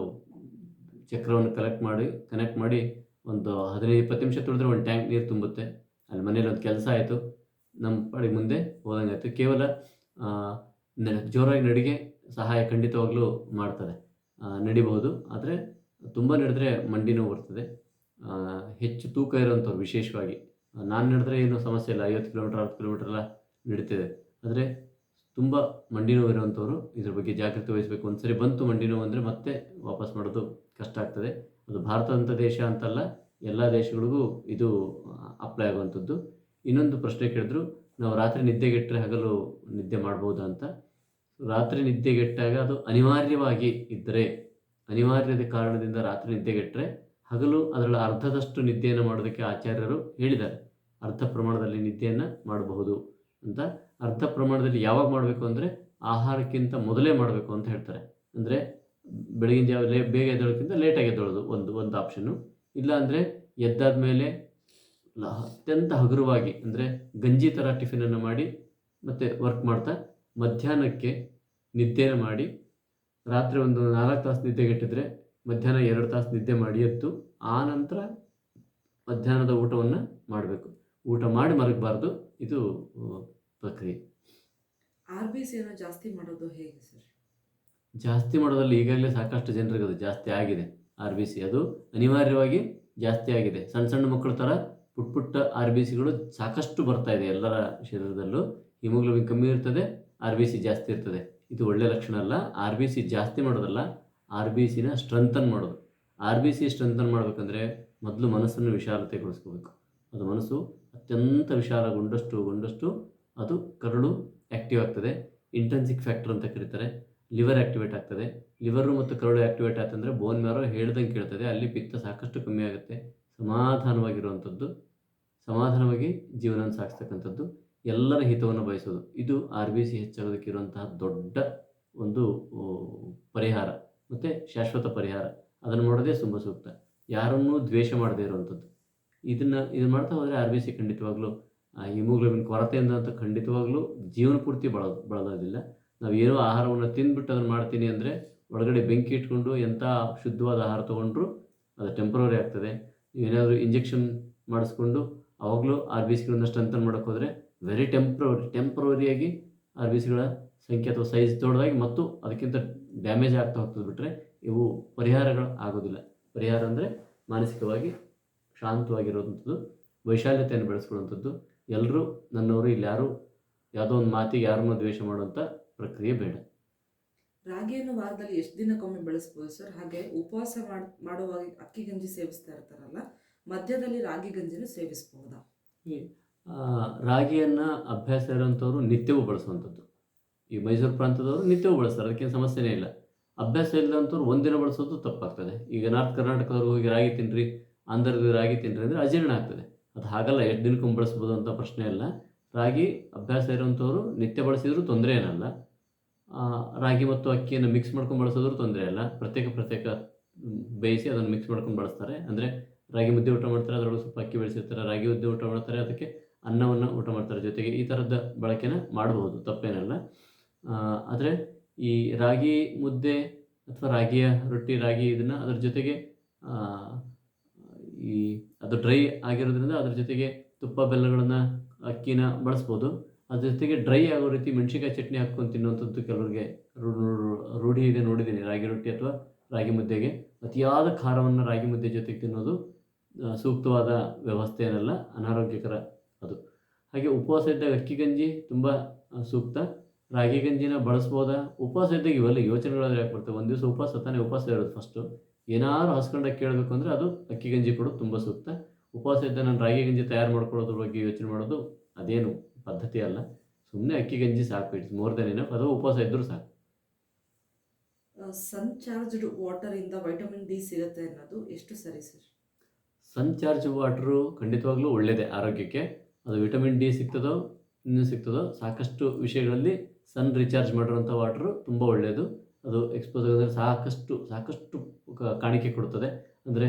ಚಕ್ರವನ್ನು ಕನೆಕ್ಟ್ ಮಾಡಿ ಒಂದು 15-20 ನಿಮಿಷ ತುಳಿದ್ರೆ ಒಂದು ಟ್ಯಾಂಕ್ ನೀರು ತುಂಬುತ್ತೆ. ಅಲ್ಲಿ ಮನೇಲಿ ಒಂದು ಕೆಲಸ ಆಯಿತು, ನಮ್ಮ ಪಾಡಿಗೆ ಮುಂದೆ ಹೋದಂಗಾಯ್ತು. ಕೇವಲ ಜೋರಾಗಿ ನಡಿಗೆ ಸಹಾಯ ಖಂಡಿತವಾಗ್ಲೂ ಮಾಡ್ತದೆ. ನಡಿಬಹುದು, ಆದರೆ ತುಂಬ ನಡೆದ್ರೆ ಮಂಡಿ ನೋವು ಬರ್ತದೆ. ಹೆಚ್ಚು ತೂಕ ಇರೋವಂಥವ್ರು ವಿಶೇಷವಾಗಿ, ನಾನು ನಡೆದ್ರೆ ಏನೂ ಸಮಸ್ಯೆ ಇಲ್ಲ, 50 ಕಿಲೋಮೀಟರ್ 60 ಕಿಲೋಮೀಟರ್ ಎಲ್ಲ ನಡೀತಿದೆ. ಆದರೆ ತುಂಬ ಮಂಡಿ ನೋವು ಇರೋವಂಥವ್ರು ಇದ್ರ ಬಗ್ಗೆ ಜಾಗೃತಿ ವಹಿಸಬೇಕು. ಒಂದು ಸರಿ ಬಂತು ಮಂಡಿ ನೋವು ಅಂದರೆ ಮತ್ತೆ ವಾಪಸ್ ಮಾಡೋದು ಕಷ್ಟ ಆಗ್ತದೆ. ಅದು ಭಾರತದಂಥ ದೇಶ ಅಂತಲ್ಲ, ಎಲ್ಲ ದೇಶಗಳಿಗೂ ಇದು ಅಪ್ಲೈ ಆಗುವಂಥದ್ದು. ಇನ್ನೊಂದು ಪ್ರಶ್ನೆ ಕೇಳಿದ್ರು, ನಾವು ರಾತ್ರಿ ನಿದ್ದೆಗೆಟ್ಟರೆ ಹಗಲು ನಿದ್ದೆ ಮಾಡ್ಬೋದಾ ಅಂತ. ರಾತ್ರಿ ನಿದ್ದೆಗೆಟ್ಟಾಗ ಅದು ಅನಿವಾರ್ಯವಾಗಿ ಇದ್ದರೆ, ಅನಿವಾರ್ಯದ ಕಾರಣದಿಂದ ರಾತ್ರಿ ನಿದ್ದೆಗೆಟ್ಟರೆ ಹಗಲು ಅದರಲ್ಲಿ ಅರ್ಧದಷ್ಟು ನಿದ್ದೆಯನ್ನು ಮಾಡೋದಕ್ಕೆ ಆಚಾರ್ಯರು ಹೇಳಿದ್ದಾರೆ. ಅರ್ಧ ಪ್ರಮಾಣದಲ್ಲಿ ನಿದ್ದೆಯನ್ನು ಮಾಡಬಹುದು ಅಂತ. ಅರ್ಧ ಪ್ರಮಾಣದಲ್ಲಿ ಯಾವಾಗ ಮಾಡಬೇಕು ಅಂದರೆ ಆಹಾರಕ್ಕಿಂತ ಮೊದಲೇ ಮಾಡಬೇಕು ಅಂತ ಹೇಳ್ತಾರೆ. ಅಂದರೆ ಬೆಳಗಿನ ಜಾವ ಬೇಗ ಎದ್ದೇಳೋಕ್ಕಿಂತ ಲೇಟಾಗಿ ಎದ್ದೇಳೋದು ಒಂದು ಆಪ್ಷನ್ನು. ಇಲ್ಲ ಅಂದರೆ ಎದ್ದಾದ ಮೇಲೆ ಅತ್ಯಂತ ಹಗುರವಾಗಿ, ಅಂದರೆ ಗಂಜಿ ಥರ ಟಿಫಿನನ್ನು ಮಾಡಿ ಮತ್ತು ವರ್ಕ್ ಮಾಡ್ತಾ ಮಧ್ಯಾಹ್ನಕ್ಕೆ ನಿದ್ದೆನ ಮಾಡಿ, ರಾತ್ರಿ ಒಂದು 4 ತಾಸು ನಿದ್ದೆಗೆಟ್ಟಿದ್ರೆ ಮಧ್ಯಾಹ್ನ 2 ತಾಸು ನಿದ್ದೆ ಮಾಡಿ ಎದ್ದು ಆ ನಂತರ ಮಧ್ಯಾಹ್ನದ ಊಟವನ್ನು ಮಾಡಬೇಕು. ಊಟ ಮಾಡಿ ಮಲಗಬಾರ್ದು. ಇದು ಪ್ರಕ್ರಿಯೆ. RBCಯನ್ನು ಜಾಸ್ತಿ ಮಾಡೋದು ಹೇಗೆ ಸರ್? ಜಾಸ್ತಿ ಮಾಡೋದ್ರಲ್ಲಿ ಈಗಾಗಲೇ ಸಾಕಷ್ಟು ಜನರಿಗೆ ಅದು ಜಾಸ್ತಿ ಆಗಿದೆ. RBC ಅದು ಅನಿವಾರ್ಯವಾಗಿ ಜಾಸ್ತಿ ಆಗಿದೆ. ಸಣ್ಣ ಸಣ್ಣ ಮಕ್ಕಳ ಥರ ಪುಟ್ಟ RBCಗಳು ಸಾಕಷ್ಟು ಬರ್ತಾ ಇದೆ ಎಲ್ಲರ ಶರೀರದಲ್ಲೂ. ಹಿಮೋಗ್ಲೋಬಿನ್ ಕಮ್ಮಿ ಇರ್ತದೆ, RBC ಜಾಸ್ತಿ ಇರ್ತದೆ. ಇದು ಒಳ್ಳೆಯ ಲಕ್ಷಣ ಅಲ್ಲ. RBC ಜಾಸ್ತಿ ಮಾಡೋದಲ್ಲ, RBCನ ಸ್ಟ್ರೆಂಥನ್ ಮಾಡೋದು. RBC ಸ್ಟ್ರೆಂಥನ್ ಮಾಡಬೇಕಂದ್ರೆ ಮೊದಲು ಮನಸ್ಸನ್ನು ವಿಶಾಲತೆಗೊಳಿಸ್ಕೋಬೇಕು. ಅದು ಮನಸ್ಸು ಅತ್ಯಂತ ವಿಶಾಲಗೊಂಡಷ್ಟು ಅದು ಕರಳು ಆ್ಯಕ್ಟಿವ್ ಆಗ್ತದೆ. ಇಂಟೆನ್ಸಿಕ್ ಫ್ಯಾಕ್ಟರ್ ಅಂತ ಕರೀತಾರೆ. ಲಿವರ್ ಆ್ಯಕ್ಟಿವೇಟ್ ಆಗ್ತದೆ. ಲಿವರು ಮತ್ತು ಕರಳು ಆ್ಯಕ್ಟಿವೇಟ್ ಆಯ್ತಂದರೆ ಬೋನ್ ಮ್ಯಾರೋ ಹೇಳ್ದಂಗೆ ಕೇಳ್ತದೆ. ಅಲ್ಲಿ ಪಿತ್ತ ಸಾಕಷ್ಟು ಕಮ್ಮಿ ಆಗುತ್ತೆ. ಸಮಾಧಾನವಾಗಿರುವಂಥದ್ದು, ಸಮಾಧಾನವಾಗಿ ಜೀವನ ಸಾಗಿಸ್ತಕ್ಕಂಥದ್ದು, ಎಲ್ಲರ ಹಿತವನ್ನು ಬಯಸೋದು, ಇದು RBC ಹೆಚ್ಚಾಗೋದಕ್ಕೆ ಇರುವಂತಹ ದೊಡ್ಡ ಒಂದು ಪರಿಹಾರ ಮತ್ತು ಶಾಶ್ವತ ಪರಿಹಾರ. ಅದನ್ನು ಮಾಡೋದೇ ತುಂಬ ಸೂಕ್ತ. ಯಾರನ್ನೂ ದ್ವೇಷ ಮಾಡದೇ ಇರುವಂಥದ್ದು. ಇದನ್ನು ಮಾಡ್ತಾ ಹೋದರೆ RBC ಖಂಡಿತವಾಗ್ಲೂ ಹಿಮೋಗ್ಲೋಬಿನ್ ಕೊರತೆಯಿಂದ ಅಂತ ಖಂಡಿತವಾಗ್ಲೂ ಜೀವನ ಪೂರ್ತಿ ಬಳಲೋದಿಲ್ಲ. ನಾವು ಏನೋ ಆಹಾರವನ್ನು ತಿಂದ್ಬಿಟ್ಟು ಅದನ್ನು ಮಾಡ್ತೀನಿ ಅಂದರೆ ಒಳಗಡೆ ಬೆಂಕಿ ಇಟ್ಕೊಂಡು ಎಂಥ ಶುದ್ಧವಾದ ಆಹಾರ ತೊಗೊಂಡ್ರೂ ಅದು ಟೆಂಪ್ರವರಿ ಆಗ್ತದೆ. ಏನಾದರೂ ಇಂಜೆಕ್ಷನ್ ಮಾಡಿಸ್ಕೊಂಡು ಅವಾಗಲೂ RBCಗಳನ್ನ ಸ್ಟ್ರೆಂಥನ್ ಮಾಡೋಕ್ಕೆ ಹೋದರೆ ವೆರಿ ಟೆಂಪ್ರವರಿಯಾಗಿ RBCಗಳ ಸಂಖ್ಯೆ ಅಥವಾ ಸೈಜ್ ದೊಡ್ಡದಾಗಿ ಮತ್ತು ಅದಕ್ಕಿಂತ ಡ್ಯಾಮೇಜ್ ಆಗ್ತಾ ಹೋಗ್ತದೆ. ಬಿಟ್ಟರೆ ಇವು ಪರಿಹಾರಗಳು ಆಗೋದಿಲ್ಲ. ಪರಿಹಾರ ಅಂದರೆ ಮಾನಸಿಕವಾಗಿ ಶಾಂತವಾಗಿರುವಂಥದ್ದು, ವೈಶಾಲ್ಯತೆಯನ್ನು ಬೆಳೆಸ್ಕೊಳ್ಳುವಂಥದ್ದು. ಎಲ್ಲರೂ ನನ್ನವರು, ಇಲ್ಲಿ ಯಾರು ಯಾವುದೋ ಒಂದು ಮಾತಿಗೆ ಯಾರನ್ನೂ ದ್ವೇಷ ಮಾಡುವಂಥ ಪ್ರಕ್ರಿಯೆ ಬೇಡ. ರಾಗಿಯನ್ನು ವಾರದಲ್ಲಿ ಎಷ್ಟು ದಿನಕ್ಕೊಮ್ಮೆ ಬೆಳೆಸ್ಬೋದು ಸರ್? ಹಾಗೆ ಉಪವಾಸ ಮಾಡುವಾಗ ಅಕ್ಕಿ ಗಂಜಿ ಸೇವಿಸ್ತಾ ಇರ್ತಾರಲ್ಲ, ಮಧ್ಯದಲ್ಲಿ ರಾಗಿ ಗಂಜಿನೂ ಸೇವಿಸಬಹುದಾ? ರಾಗಿಯನ್ನು ಅಭ್ಯಾಸ ಇರೋಂಥವ್ರು ನಿತ್ಯವೂ ಬಳಸುವಂಥದ್ದು. ಈ ಮೈಸೂರು ಪ್ರಾಂತದವರು ನಿತ್ಯವೂ ಬಳಸ್ತಾರೆ, ಅದಕ್ಕೇನು ಸಮಸ್ಯೆನೇ ಇಲ್ಲ. ಅಭ್ಯಾಸ ಇಲ್ಲದಂಥವ್ರು ಒಂದಿನ ಬಳಸೋದು ತಪ್ಪಾಗ್ತದೆ. ಈಗ ನಾರ್ತ್ ಕರ್ನಾಟಕದವ್ರಿಗೆ ಹೋಗಿ ರಾಗಿ ತಿನ್ನಿರಿ, ಆಂಧ್ರದ ರಾಗಿ ತಿನ್ನಿರಿ ಅಂದರೆ ಅಜೀರ್ಣ ಆಗ್ತದೆ. ಅದು ಹಾಗಲ್ಲ, ಎಷ್ಟು ದಿನಕ್ಕೊಮ್ಮೆ ಬಳಸ್ಬೋದು ಅಂತ ಪ್ರಶ್ನೆ ಇಲ್ಲ. ರಾಗಿ ಅಭ್ಯಾಸ ಇರೋಂಥವ್ರು ನಿತ್ಯ ಬಳಸಿದರೂ ತೊಂದರೆ ಏನಲ್ಲ. ರಾಗಿ ಮತ್ತು ಅಕ್ಕಿಯನ್ನು ಮಿಕ್ಸ್ ಮಾಡ್ಕೊಂಡು ಬಳಸೋದ್ರೂ ತೊಂದರೆ ಇಲ್ಲ. ಪ್ರತ್ಯೇಕ ಬೇಯಿಸಿ ಅದನ್ನು ಮಿಕ್ಸ್ ಮಾಡ್ಕೊಂಡು ಬಳಸ್ತಾರೆ. ಅಂದರೆ ರಾಗಿ ಮುದ್ದೆ ಊಟ ಮಾಡ್ತಾರೆ, ಅದರೊಳಗೆ ಸ್ವಲ್ಪ ಅಕ್ಕಿ ಬೆಳೆಸಿರ್ತಾರೆ. ರಾಗಿ ಮುದ್ದೆ ಊಟ ಮಾಡ್ತಾರೆ, ಅದಕ್ಕೆ ಅನ್ನವನ್ನು ಊಟ ಮಾಡ್ತಾರೆ ಜೊತೆಗೆ. ಈ ಥರದ ಬಳಕೆನ ಮಾಡಬಹುದು, ತಪ್ಪೇನಲ್ಲ. ಆದರೆ ಈ ರಾಗಿ ಮುದ್ದೆ ಅಥವಾ ರಾಗಿಯ ರೊಟ್ಟಿ, ರಾಗಿ ಇದನ್ನು ಅದರ ಜೊತೆಗೆ ಅದು ಡ್ರೈ ಆಗಿರೋದ್ರಿಂದ ಅದ್ರ ಜೊತೆಗೆ ತುಪ್ಪ ಬೆಲ್ಲಗಳನ್ನು ಅಕ್ಕಿನ ಬಳಸ್ಬೋದು. ಅದ್ರ ಜೊತೆಗೆ ಡ್ರೈ ಆಗೋ ರೀತಿ ಮೆಣಸಿನ್ಕಾಯಿ ಚಟ್ನಿ ಹಾಕ್ಕೊಂಡು ತಿನ್ನುವಂಥದ್ದು ಕೆಲವರಿಗೆ ರೂಢಿ ಇದೆ, ನೋಡಿದ್ದೀನಿ. ರಾಗಿ ರೊಟ್ಟಿ ಅಥವಾ ರಾಗಿ ಮುದ್ದೆಗೆ ಅತಿಯಾದ ಖಾರವನ್ನು ರಾಗಿ ಮುದ್ದೆ ಜೊತೆಗೆ ತಿನ್ನೋದು ಸೂಕ್ತವಾದ ವ್ಯವಸ್ಥೆ ಏನಲ್ಲ, ಅನಾರೋಗ್ಯಕರ ಅದು. ಹಾಗೆ ಉಪವಾಸ ಇದ್ದಾಗ ಅಕ್ಕಿ ಗಂಜಿ ತುಂಬ ಸೂಕ್ತ. ರಾಗಿ ಗಂಜಿನ ಬಳಸ್ಬೋದಾ? ಉಪವಾಸ ಇದ್ದಾಗ ಇವೆಲ್ಲ ಯೋಚನೆಗಳಾದ್ರೆ ಯಾಕೆ ಬರ್ತವೆ? ಒಂದು ದಿವಸ ಉಪವಾಸ ತಾನೇ, ಉಪವಾಸ ಇರೋದು ಫಸ್ಟು. ಏನಾದ್ರು ಹಸ್ಕೊಂಡಾಗ ಕೇಳಬೇಕು ಅಂದರೆ ಅದು ಅಕ್ಕಿ ಗಂಜಿ ಕೊಡೋದು ತುಂಬ ಸೂಕ್ತ. ಉಪವಾಸ ಇದ್ದ ನಾನು ರಾಗಿ ಗಂಜಿ ತಯಾರು ಮಾಡ್ಕೊಳ್ಳೋದ್ರ ಬಗ್ಗೆ ಯೋಚನೆ ಮಾಡೋದು ಅದೇನು ಪದ್ಧತಿ ಅಲ್ಲ. ಸುಮ್ಮನೆ ಅಕ್ಕಿ ಗಂಜಿ ಸಾಕು, ಇಟ್ಸ್ ಮೋರ್ ದೆನ್ ಎನಫ್. ಅದು ಉಪವಾಸ ಇದ್ದರೂ ಸಾಕು. ಸನ್ಚಾರ್ಜ್ಡ್ ವಾಟರಿಂದ ವೈಟಮಿನ್ ಡಿ ಸಿಗುತ್ತೆ ಅನ್ನೋದು ಎಷ್ಟು ಸರಿ ಸರ್? ಸನ್ಚಾರ್ಜ್ ವಾಟ್ರು ಖಂಡಿತವಾಗ್ಲೂ ಒಳ್ಳೆಯದೇ ಆರೋಗ್ಯಕ್ಕೆ. ಅದು ವಿಟಮಿನ್ ಡಿ ಸಿಗ್ತದೋ ಇನ್ನೂ ಸಿಗ್ತದೋ, ಸಾಕಷ್ಟು ವಿಷಯಗಳಲ್ಲಿ ಸನ್ ರಿಚಾರ್ಜ್ ಮಾಡಿರೋಂಥ ವಾಟ್ರು ತುಂಬ ಒಳ್ಳೆಯದು. ಅದು ಎಕ್ಸ್ಪೋಸ್ ಆಗಿದ್ರೆ ಸಾಕಷ್ಟು ಕಾಣಿಕೆ ಕೊಡ್ತದೆ. ಅಂದರೆ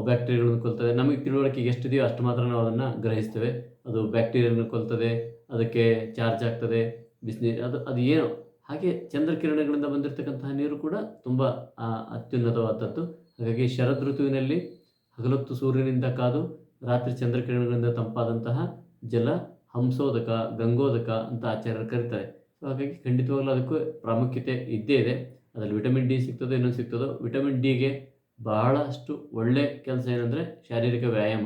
ಬ್ಯಾಕ್ಟೀರಿಯಾಗಳನ್ನು ಕೊಲ್ತದೆ. ನಮಗೆ ತಿಳುವಳಿಕೆಗೆ ಎಷ್ಟಿದೆಯೋ ಅಷ್ಟು ಮಾತ್ರ ನಾವು ಅದನ್ನು ಗ್ರಹಿಸ್ತೇವೆ. ಅದು ಬ್ಯಾಕ್ಟೀರಿಯಾವನ್ನು ಕೊಲ್ತದೆ, ಅದಕ್ಕೆ ಚಾರ್ಜ್ ಆಗ್ತದೆ ಬಿಸಿನೀರು, ಅದು ಏನು. ಹಾಗೆ ಚಂದ್ರಕಿರಣಗಳಿಂದ ಬಂದಿರತಕ್ಕಂತಹ ನೀರು ಕೂಡ ತುಂಬ ಅತ್ಯುನ್ನತವಾದದ್ದು. ಹಾಗಾಗಿ ಶರದ್ ಋತುವಿನಲ್ಲಿ ಹಗಲೊತ್ತು ಸೂರ್ಯನಿಂದ ಕಾದು ರಾತ್ರಿ ಚಂದ್ರಕಿರಣಗಳಿಂದ ತಂಪಾದಂತಹ ಜಲ ಹಂಸೋದಕ, ಗಂಗೋದಕ ಅಂತ ಆಚಾರ್ಯರು ಕರೀತಾರೆ. ಸೊ ಹಾಗಾಗಿ ಖಂಡಿತವಾಗ್ಲೂ ಅದಕ್ಕೂ ಪ್ರಾಮುಖ್ಯತೆ ಇದ್ದೇ ಇದೆ. ಅದರಲ್ಲಿ ವಿಟಮಿನ್ ಡಿ ಸಿಗ್ತದೋ ಇನ್ನೊಂದು ಸಿಗ್ತದೋ. ವಿಟಮಿನ್ ಡಿಗೆ ಬಹಳಷ್ಟು ಒಳ್ಳೆ ಕೆಲಸ ಏನಂದರೆ ಶಾರೀರಿಕ ವ್ಯಾಯಾಮ.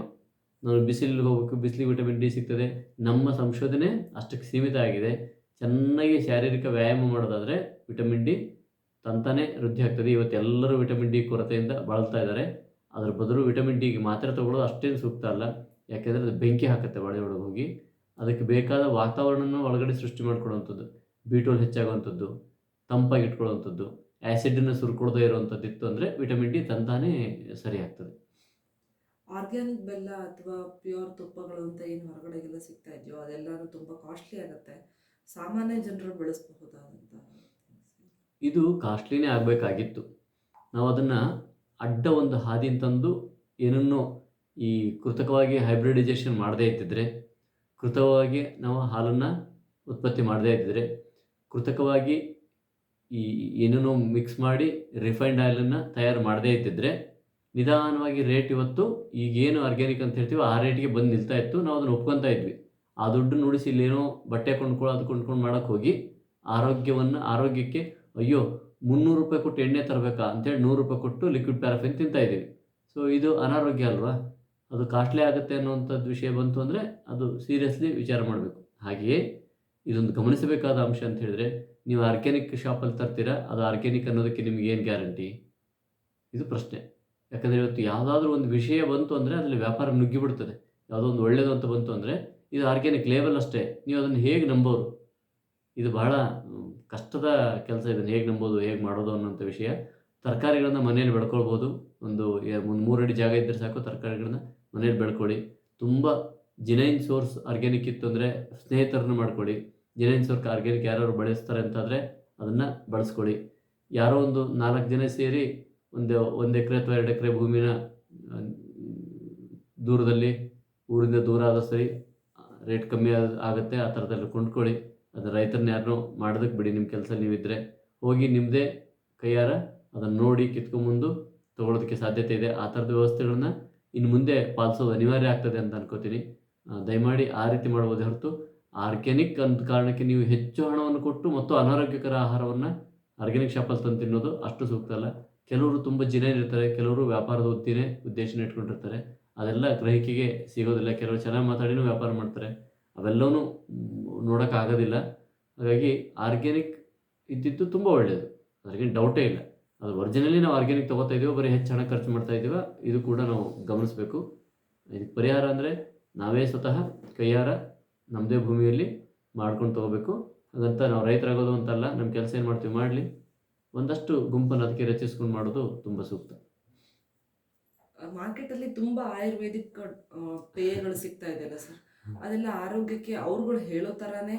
ನಾವು ಬಿಸಿಲಿಗೆ ಹೋಗಬೇಕು, ಬಿಸಿಲಿಗೆ ವಿಟಮಿನ್ ಡಿ ಸಿಗ್ತದೆ. ನಮ್ಮ ಸಂಶೋಧನೆ ಅಷ್ಟಕ್ಕೆ ಸೀಮಿತ ಆಗಿದೆ. ಚೆನ್ನಾಗಿ ಶಾರೀರಿಕ ವ್ಯಾಯಾಮ ಮಾಡೋದಾದರೆ ವಿಟಮಿನ್ ಡಿ ತಂತಾನೇ ವೃದ್ಧಿ ಆಗ್ತದೆ. ಇವತ್ತು ಎಲ್ಲರೂ ವಿಟಮಿನ್ ಡಿ ಕೊರತೆಯಿಂದ ಬಳಲ್ತಾ ಇದ್ದಾರೆ. ಅದರ ಬದಲು ವಿಟಮಿನ್ ಡಿಗೆ ಮಾತ್ರೆ ತೊಗೊಳ್ಳೋದು ಅಷ್ಟೇನು ಸೂಕ್ತ ಅಲ್ಲ. ಯಾಕೆಂದರೆ ಅದು ಬೆಂಕಿ ಹಾಕುತ್ತೆ ಒಳಗೆ ಹೋಗಿ. ಅದಕ್ಕೆ ಬೇಕಾದ ವಾತಾವರಣನ ಒಳಗಡೆ ಸೃಷ್ಟಿ ಮಾಡ್ಕೊಳ್ಳುವಂಥದ್ದು, ಬಿ12 ಹೆಚ್ಚಾಗುವಂಥದ್ದು, ತಂಪಾಗಿ ಇಟ್ಕೊಳ್ಳುವಂಥದ್ದು, ಆ್ಯಸಿಡನ್ನು ಸುರ್ಕೊಳ್ದೇ ಇರುವಂಥದ್ದು ಇತ್ತು ಅಂದರೆ ವಿಟಮಿನ್ ಡಿ ತಂತಾನೇ ಸರಿ ಆಗ್ತದೆ. ಆರ್ಗ್ಯಾನಿಕ್ ಬೆಲ್ಲ ಅಥವಾ ಪ್ಯೂರ್ ತುಪ್ಪಗಳು ಅಂತ ಏನು ಹೊರಗಡೆಗೆಲ್ಲ ಸಿಗ್ತಾ ಇದೆಯೋ ಅದೆಲ್ಲನೂ ತುಂಬ ಕಾಸ್ಟ್ಲಿ ಆಗುತ್ತೆ. ಸಾಮಾನ್ಯ ಜನರು ಬೆಳೆಸಬಹುದಾದಂಥ ಇದು ಕಾಸ್ಟ್ಲಿನೇ ಆಗಬೇಕಾಗಿತ್ತು. ನಾವು ಅದನ್ನು ಅಡ್ಡ ಒಂದು ಹಾದಿನ ತಂದು ಏನನ್ನೋ ಈ ಕೃತಕವಾಗಿ ಹೈಬ್ರಿಡೈಜೇಷನ್ ಮಾಡದೇ ಇದ್ದಿದ್ರೆ, ಕೃತಕವಾಗಿ ನಾವು ಹಾಲನ್ನು ಉತ್ಪತ್ತಿ ಮಾಡದೇ ಇದ್ದಿದ್ರೆ, ಕೃತಕವಾಗಿ ಈ ಏನೇನೋ ಮಿಕ್ಸ್ ಮಾಡಿ ರಿಫೈನ್ಡ್ ಆಯಿಲನ್ನು ತಯಾರು ಮಾಡದೇ ಇದ್ದಿದ್ರೆ, ನಿಧಾನವಾಗಿ ರೇಟ್ ಇವತ್ತು ಈಗೇನು ಆರ್ಗ್ಯಾನಿಕ್ ಅಂತ ಹೇಳ್ತೀವಿ ಆ ರೇಟಿಗೆ ಬಂದು ನಿಲ್ತಾ ಇತ್ತು. ನಾವು ಅದನ್ನು ಒಪ್ಕೊತಾ ಇದ್ವಿ. ಆ ದುಡ್ಡು ನುಡಿಸಿ ಇಲ್ಲೇನೋ ಬಟ್ಟೆ ಕೊಂಡ್ಕೊಂಡು ಮಾಡೋಕ್ಕೆ ಹೋಗಿ ಆರೋಗ್ಯಕ್ಕೆ ಅಯ್ಯೋ ₹300 ಕೊಟ್ಟು ಎಣ್ಣೆ ತರಬೇಕಾ ಅಂತೇಳಿ ₹100 ಕೊಟ್ಟು ಲಿಕ್ವಿಡ್ ಪ್ಯಾರಾಫಿನ್ ತಿಂತಾ ಇದ್ದೀವಿ. ಸೊ ಇದು ಅನಾರೋಗ್ಯ ಅಲ್ವಾ? ಅದು ಕಾಸ್ಟ್ಲಿ ಆಗುತ್ತೆ ಅನ್ನೋವಂಥದ್ದು ವಿಷಯ ಬಂತು ಅಂದರೆ ಅದು ಸೀರಿಯಸ್ಲಿ ವಿಚಾರ ಮಾಡಬೇಕು. ಹಾಗೆಯೇ ಇದೊಂದು ಗಮನಿಸಬೇಕಾದ ಅಂಶ ಅಂತ ಹೇಳಿದರೆ, ನೀವು ಆರ್ಗ್ಯಾನಿಕ್ ಶಾಪಲ್ಲಿ ತರ್ತೀರಾ, ಅದು ಆರ್ಗ್ಯಾನಿಕ್ ಅನ್ನೋದಕ್ಕೆ ನಿಮ್ಗೆ ಏನು ಗ್ಯಾರಂಟಿ? ಇದು ಪ್ರಶ್ನೆ. ಯಾಕಂದರೆ ಇವತ್ತು ಯಾವುದಾದ್ರೂ ಒಂದು ವಿಷಯ ಬಂತು ಅಂದರೆ ಅದರಲ್ಲಿ ವ್ಯಾಪಾರ ನುಗ್ಗಿಬಿಡ್ತದೆ. ಯಾವುದೋ ಒಂದು ಒಳ್ಳೆಯದು ಅಂತ ಬಂತು ಅಂದರೆ ಇದು ಆರ್ಗ್ಯಾನಿಕ್ ಲೇಬಲ್ ಅಷ್ಟೇ, ನೀವು ಅದನ್ನು ಹೇಗೆ ನಂಬೋದು? ಇದು ಬಹಳ ಕಷ್ಟದ ಕೆಲಸ. ಇದನ್ನು ಹೇಗೆ ನಂಬೋದು, ಹೇಗೆ ಮಾಡೋದು ಅನ್ನೋಂಥ ವಿಷಯ. ತರಕಾರಿಗಳನ್ನ ಮನೇಲಿ ಬೆಳ್ಕೊಳ್ಬೋದು. ಒಂದು 3 ಅಡಿ ಜಾಗ ಇದ್ದರೆ ಸಾಕು, ತರಕಾರಿಗಳನ್ನ ಮನೇಲಿ ಬೆಳ್ಕೊಳ್ಳಿ. ತುಂಬ ಜೆನ್ಯೂನ್ ಸೋರ್ಸ್ ಆರ್ಗ್ಯಾನಿಕ್ ಇತ್ತು ಅಂದರೆ ಸ್ನೇಹಿತರನ್ನ ಮಾಡ್ಕೊಳ್ಳಿ. ಜೆನ್ಯೂನ್ ಸೋರ್ಸ್ ಆರ್ಗ್ಯಾನಿಕ್ ಯಾರು ಬಳಸ್ತಾರೆ ಅಂತಾದರೆ ಅದನ್ನು ಬಳಸ್ಕೊಳ್ಳಿ. ಯಾರೋ ಒಂದು 4 ಜನ ಸೇರಿ ಒಂದು ಎಕರೆ ಅಥವಾ 2 ಎಕರೆ ಭೂಮಿನ ದೂರದಲ್ಲಿ, ಊರಿಂದ ದೂರ ಆದ ಸರಿ, ರೇಟ್ ಕಮ್ಮಿ ಆಗುತ್ತೆ, ಆ ಥರದಲ್ಲಿ ಕೊಂಡ್ಕೊಳ್ಳಿ. ಅದು ರೈತರನ್ನ ಯಾರನ್ನೋ ಮಾಡೋದಕ್ಕೆ ಬಿಡಿ. ನಿಮ್ಮ ಕೆಲಸ ನೀವಿದ್ದರೆ ಹೋಗಿ ನಿಮ್ಮದೇ ಕೈಯಾರ ಅದನ್ನು ನೋಡಿ ಕಿತ್ಕೊಂಬಂದು ತೊಗೊಳೋದಕ್ಕೆ ಸಾಧ್ಯತೆ ಇದೆ. ಆ ಥರದ ವ್ಯವಸ್ಥೆಗಳನ್ನ ಇನ್ನು ಮುಂದೆ ಪಾಲಿಸೋದು ಅನಿವಾರ್ಯ ಆಗ್ತದೆ ಅಂತ ಅನ್ಕೋತೀನಿ. ದಯಮಾಡಿ ಆ ರೀತಿ ಮಾಡ್ಬೋದೇ ಹೊರತು ಆರ್ಗ್ಯಾನಿಕ್ ಅಂದ ಕಾರಣಕ್ಕೆ ನೀವು ಹೆಚ್ಚು ಹಣವನ್ನು ಕೊಟ್ಟು ಮತ್ತು ಅನಾರೋಗ್ಯಕರ ಆಹಾರವನ್ನು ಆರ್ಗ್ಯಾನಿಕ್ ಶಾಪಲ್ಲಿ ತಂದು ತಿನ್ನೋದು ಅಷ್ಟು ಸೂಕ್ತ ಅಲ್ಲ. ಕೆಲವರು ತುಂಬ ಜೆನ್ಯೂನ್ ಇರ್ತಾರೆ, ಕೆಲವರು ವ್ಯಾಪಾರದ ಉದ್ದೇಶನ ಇಟ್ಕೊಂಡಿರ್ತಾರೆ. ಅದೆಲ್ಲ ಗ್ರಹಿಕೆಗೆ ಸಿಗೋದಿಲ್ಲ. ಕೆಲವರು ಚೆನ್ನಾಗಿ ಮಾತಾಡಿನೂ ವ್ಯಾಪಾರ ಮಾಡ್ತಾರೆ. ಅವೆಲ್ಲವೂ ನೋಡೋಕ್ಕಾಗೋದಿಲ್ಲ. ಹಾಗಾಗಿ ಆರ್ಗ್ಯಾನಿಕ್ ಇದ್ದಿದ್ದು ತುಂಬ ಒಳ್ಳೆಯದು, ಅದ್ರಿಗೇನು ಡೌಟೇ ಇಲ್ಲ. ಅದು ಒರಿಜಿನಲಿ ನಾವು ಆರ್ಗ್ಯಾನಿಕ್ ತೊಗೋತಾ ಇದ್ದೀವೋ ಬರೀ ಹೆಚ್ಚು ಹಣ ಖರ್ಚು ಮಾಡ್ತಾ ಇದ್ದೀವೋ ಇದು ಕೂಡ ನಾವು ಗಮನಿಸಬೇಕು. ಇದಕ್ಕೆ ಪರಿಹಾರ ಅಂದರೆ ನಾವೇ ಸ್ವತಃ ಕೈಯಾರ ನಮ್ಮದೇ ಭೂಮಿಯಲ್ಲಿ ಮಾಡ್ಕೊಂಡು ತೊಗೋಬೇಕು. ಹಾಗಂತ ನಾವು ರೈತರಾಗೋದು ಅಂತಲ್ಲ, ನಮ್ಮ ಕೆಲಸ ಏನು ಮಾಡ್ತೀವಿ ಮಾಡಲಿ. ಒಂದಷ್ಟು ಗುಂಪನ್ನು ಅದಕ್ಕೆ ರಚಿಸ್ಕೊಂಡು ಮಾಡೋದು ತುಂಬ ಸೂಕ್ತ. ಮಾರ್ಕೆಟಲ್ಲಿ ತುಂಬ ಆಯುರ್ವೇದಿಕ್ ಪೇಯಗಳು ಸಿಗ್ತಾ ಇದೆಯಲ್ಲ ಸರ್, ಅದೆಲ್ಲ ಆರೋಗ್ಯಕ್ಕೆ ಅವ್ರುಗಳು ಹೇಳೋ ಥರನೇ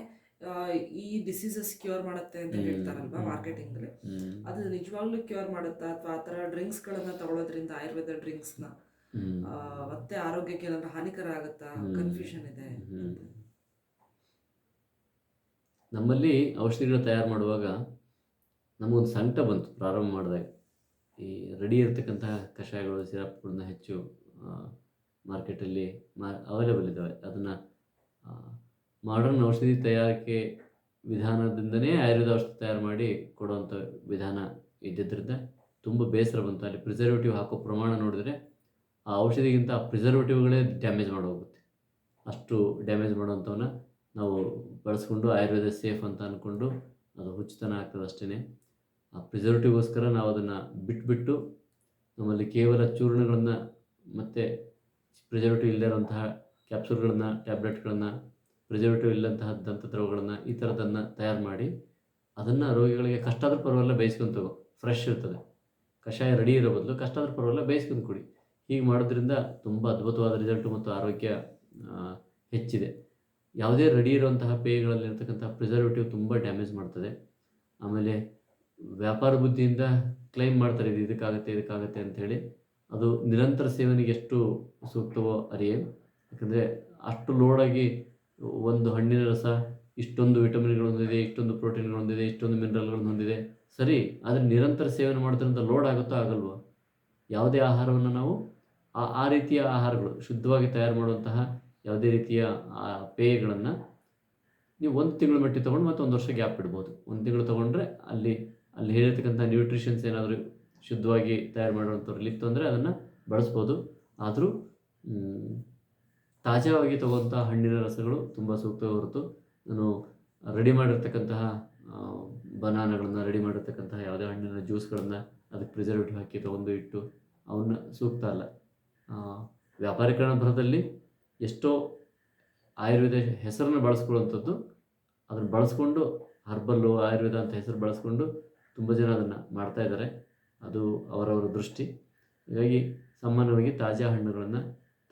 ಈ ಡಿಸೀಸಸ್ ಕ್ಯೂರ್ ಮಾಡುತ್ತೆ ಅಂತ ಹೇಳ್ತಾರಲ್ವಾ ಮಾರ್ಕೆಟಿಂಗಲ್ಲಿ, ಅದು ನಿಜವಾಗ್ಲೂ ಕ್ಯೂರ್ ಮಾಡುತ್ತಾ ಅಥವಾ ಆ ಥರ ಡ್ರಿಂಕ್ಸ್ಗಳನ್ನು ತಗೊಳ್ಳೋದ್ರಿಂದ ಆಯುರ್ವೇದ ಡ್ರಿಂಕ್ಸ್ನ ಮತ್ತೆ ಆರೋಗ್ಯಕ್ಕೆ ಏನಾದರೂ ಹಾನಿಕರ ಆಗುತ್ತಾ? ಕನ್ಫ್ಯೂಷನ್ ಇದೆ. ನಮ್ಮಲ್ಲಿ ಔಷಧಿಗಳು ತಯಾರು ಮಾಡುವಾಗ ನಮಗೊಂದು ಸಂಕಟ ಬಂತು ಪ್ರಾರಂಭ ಮಾಡಿದಾಗ. ಈ ರೆಡಿ ಇರತಕ್ಕಂತಹ ಕಷಾಯಗಳು, ಸಿರಪ್ಗಳನ್ನ ಹೆಚ್ಚು ಮಾರ್ಕೆಟಲ್ಲಿ ಅವೈಲೇಬಲ್ ಇದ್ದಾವೆ. ಅದನ್ನು ಮಾಡರ್ನ್ ಔಷಧಿ ತಯಾರಿಕೆ ವಿಧಾನದಿಂದನೇ ಆಯುರ್ವೇದ ಔಷಧಿ ತಯಾರು ಮಾಡಿ ಕೊಡುವಂಥ ವಿಧಾನ ಇದ್ದಿದ್ದರಿಂದ ತುಂಬ ಬೇಸರ ಬಂತು. ಅಲ್ಲಿ ಪ್ರಿಸರ್ವೇಟಿವ್ ಹಾಕೋ ಪ್ರಮಾಣ ನೋಡಿದರೆ ಆ ಔಷಧಿಗಿಂತ ಆ ಪ್ರಿಸರ್ವೇಟಿವ್ಗಳೇ ಡ್ಯಾಮೇಜ್ ಮಾಡೋಗುತ್ತೆ. ಅಷ್ಟು ಡ್ಯಾಮೇಜ್ ಮಾಡೋವಂಥವನ್ನ ನಾವು ಬಳಸ್ಕೊಂಡು ಆಯುರ್ವೇದ ಸೇಫ್ ಅಂತ ಅಂದ್ಕೊಂಡು ಅದು ಹುಚ್ಚುತನ ಆಗ್ತದೆ ಅಷ್ಟೇ. ಆ ಪ್ರಿಸರ್ವೇಟಿವ್ಗೋಸ್ಕರ ನಾವು ಅದನ್ನು ಬಿಟ್ಬಿಟ್ಟು ನಮ್ಮಲ್ಲಿ ಕೇವಲ ಚೂರ್ಣಗಳನ್ನು ಮತ್ತು ಪ್ರಿಸರ್ವೇಟಿವ್ ಇಲ್ಲದೇ ಇರುವಂತಹ ಕ್ಯಾಪ್ಸೂಲ್ಗಳನ್ನು, ಟ್ಯಾಬ್ಲೆಟ್ಗಳನ್ನು, ಪ್ರಿಸರ್ವೇಟಿವ್ ಇಲ್ಲಂತಹ ದಂತದ್ರವಗಳನ್ನು ಈ ಥರದನ್ನು ತಯಾರು ಮಾಡಿ ಅದನ್ನು ರೋಗಿಗಳಿಗೆ ಕಷ್ಟ ಆದರೂ ಪರವಾಗಿಲ್ಲ ಬೇಯಿಸ್ಕೊಂಡು ತಗೋ, ಫ್ರೆಶ್ ಇರ್ತದೆ. ಕಷಾಯ ರೆಡಿ ಇರೋ ಬದಲು ಕಷ್ಟ ಆದರೂ ಪರವಾಗಿಲ್ಲ ಬೇಯಿಸ್ಕೊಂಡು ಕುಡಿ. ಹೀಗೆ ಮಾಡೋದ್ರಿಂದ ತುಂಬ ಅದ್ಭುತವಾದ ರಿಸಲ್ಟು ಮತ್ತು ಆರೋಗ್ಯ ಹೆಚ್ಚಿದೆ. ಯಾವುದೇ ರೆಡಿ ಇರುವಂತಹ ಪೇಯಗಳಲ್ಲಿರ್ತಕ್ಕಂಥ ಪ್ರಿಸರ್ವೇಟಿವ್ ತುಂಬ ಡ್ಯಾಮೇಜ್ ಮಾಡ್ತದೆ. ಆಮೇಲೆ ವ್ಯಾಪಾರ ಬುದ್ಧಿಯಿಂದ ಕ್ಲೈಮ್ ಮಾಡ್ತಾರೆ ಇದು ಇದಕ್ಕಾಗತ್ತೆ ಅಂಥೇಳಿ. ಅದು ನಿರಂತರ ಸೇವನೆಗೆ ಎಷ್ಟು ಸೂಕ್ತವೋ ಅರಿಯೇ. ಯಾಕಂದರೆ ಅಷ್ಟು ಲೋಡಾಗಿ ಒಂದು ಹಣ್ಣಿನ ರಸ ಇಷ್ಟೊಂದು ವಿಟಮಿನ್ಗಳು ಹೊಂದಿದೆ, ಇಷ್ಟೊಂದು ಪ್ರೋಟೀನ್ಗಳು ಹೊಂದಿದೆ, ಇಷ್ಟೊಂದು ಮಿನರಲ್ಗಳನ್ನು ಹೊಂದಿದೆ, ಸರಿ. ಆದರೆ ನಿರಂತರ ಸೇವನೆ ಮಾಡೋದ್ರಿಂದ ಲೋಡ್ ಆಗುತ್ತೋ ಆಗಲ್ವೋ? ಯಾವುದೇ ಆಹಾರವನ್ನು ನಾವು ಆ ರೀತಿಯ ಆಹಾರಗಳು ಶುದ್ಧವಾಗಿ ತಯಾರು ಮಾಡುವಂತಹ ಯಾವುದೇ ರೀತಿಯ ಪೇಯಗಳನ್ನು ನೀವು 1 ತಿಂಗಳ ಮಟ್ಟಿಗೆ ತೊಗೊಂಡು ಮತ್ತೆ 1 ವರ್ಷ ಗ್ಯಾಪ್ ಇಡ್ಬೋದು. 1 ತಿಂಗಳು ತೊಗೊಂಡ್ರೆ ಅಲ್ಲಿ ಹೇಳಿರ್ತಕ್ಕಂಥ ನ್ಯೂಟ್ರಿಷನ್ಸ್ ಏನಾದರೂ ಶುದ್ಧವಾಗಿ ತಯಾರು ಮಾಡುವಂಥವ್ರಲ್ಲಿ ಇತ್ತು ಅಂದರೆ ಅದನ್ನು ಬಳಸ್ಬೋದು. ಆದರೂ ತಾಜಾವಾಗಿ ತಗೋಂಥ ಹಣ್ಣಿನ ರಸಗಳು ತುಂಬ ಸೂಕ್ತ ಹೊರತು ನಾನು ರೆಡಿ ಮಾಡಿರ್ತಕ್ಕಂತಹ ಬನಾನಗಳನ್ನು ರೆಡಿ ಮಾಡಿರ್ತಕ್ಕಂತಹ ಯಾವುದೇ ಹಣ್ಣಿನ ಜ್ಯೂಸ್ಗಳನ್ನು ಅದಕ್ಕೆ ಪ್ರಿಸರ್ವೇಟಿವ್ ಹಾಕಿ ತೊಗೊಂಡು ಇಟ್ಟು ಅವನ್ನ ಸೂಕ್ತ ಅಲ್ಲ. ವ್ಯಾಪಾರೀಕರಣ ಭರದಲ್ಲಿ ಎಷ್ಟೋ ಆಯುರ್ವೇದ ಹೆಸರನ್ನು ಬಳಸ್ಕೊಳ್ಳುವಂಥದ್ದು, ಅದನ್ನು ಬಳಸ್ಕೊಂಡು ಹರ್ಬಲ್ಲು ಆಯುರ್ವೇದ ಅಂತ ಹೆಸರು ಬಳಸ್ಕೊಂಡು ತುಂಬ ಜನ ಅದನ್ನು ಮಾಡ್ತಾಯಿದ್ದಾರೆ. ಅದು ಅವರವರ ದೃಷ್ಟಿ. ಹೀಗಾಗಿ ಸಾಮಾನ್ಯವಾಗಿ ತಾಜಾ ಹಣ್ಣುಗಳನ್ನು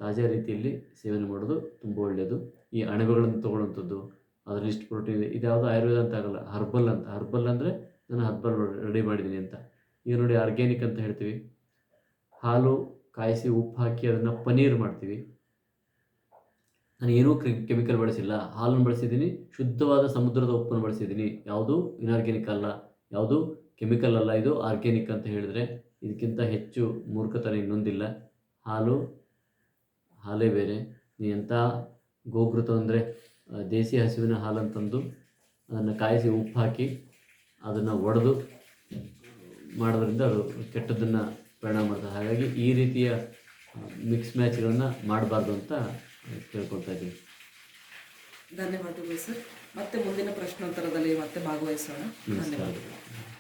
ತಾಜಾ ರೀತಿಯಲ್ಲಿ ಸೇವನೆ ಮಾಡೋದು ತುಂಬ ಒಳ್ಳೆಯದು. ಈ ಅಣಬೆಗಳನ್ನು ತೊಗೊಳ್ಳೋವಂಥದ್ದು, ಅದರಲ್ಲಿ ಇಷ್ಟು ಪ್ರೋಟೀನ್ ಇದೆ, ಇದ್ಯಾವುದು ಆಯುರ್ವೇದ ಅಂತ ಆಗಲ್ಲ, ಹರ್ಬಲ್ ಅಂತ. ಹರ್ಬಲ್ ಅಂದರೆ ನಾನು ಹರ್ಬಲ್ ರೆಡಿ ಮಾಡಿದ್ದೀನಿ ಅಂತ. ಈಗ ನೋಡಿ ಆರ್ಗ್ಯಾನಿಕ್ ಅಂತ ಹೇಳ್ತೀವಿ, ಹಾಲು ಕಾಯಿಸಿ ಉಪ್ಪು ಹಾಕಿ ಅದನ್ನು ಪನೀರ್ ಮಾಡ್ತೀವಿ. ನಾನು ಏನೂ ಕೆಮಿಕಲ್ ಬಳಸಿಲ್ಲ, ಹಾಲನ್ನು ಬಳಸಿದ್ದೀನಿ, ಶುದ್ಧವಾದ ಸಮುದ್ರದ ಉಪ್ಪನ್ನು ಬಳಸಿದ್ದೀನಿ, ಯಾವುದೂ ಇನಾರ್ಗ್ಯಾನಿಕ್ ಅಲ್ಲ, ಯಾವುದೂ ಕೆಮಿಕಲ್ ಅಲ್ಲ, ಇದು ಆರ್ಗ್ಯಾನಿಕ್ ಅಂತ ಹೇಳಿದರೆ ಇದಕ್ಕಿಂತ ಹೆಚ್ಚು ಮೂರ್ಖತನ ಇನ್ನೊಂದಿಲ್ಲ. ಹಾಲೇ ಬೇರೆ. ನೀವು ಎಂಥ ಗೋಘೃತ ಅಂದರೆ ದೇಸಿ ಹಸುವಿನ ಹಾಲಂತಂದು ಅದನ್ನು ಕಾಯಿಸಿ ಉಪ್ಪು ಹಾಕಿ ಅದನ್ನು ಒಡೆದು ಮಾಡೋದ್ರಿಂದ ಅದು ಕೆಟ್ಟದ್ದನ್ನು ಪರಿಣಾಮ ಮಾಡ್ತದೆ. ಹಾಗಾಗಿ ಈ ರೀತಿಯ ಮಿಕ್ಸ್ ಮ್ಯಾಚ್ಗಳನ್ನು ಮಾಡಬಾರ್ದು ಅಂತ ಕೇಳ್ಕೊಳ್ತಾ ಇದ್ದೀನಿ. ಧನ್ಯವಾದಗಳು ಸರ್. ಮತ್ತೆ ಮುಂದಿನ ಪ್ರಶ್ನೋತ್ತರದಲ್ಲಿ ಮತ್ತೆ ಭಾಗವಹಿಸೋಣ. ನಮಸ್ಕಾರ. ಧನ್ಯವಾದಗಳು.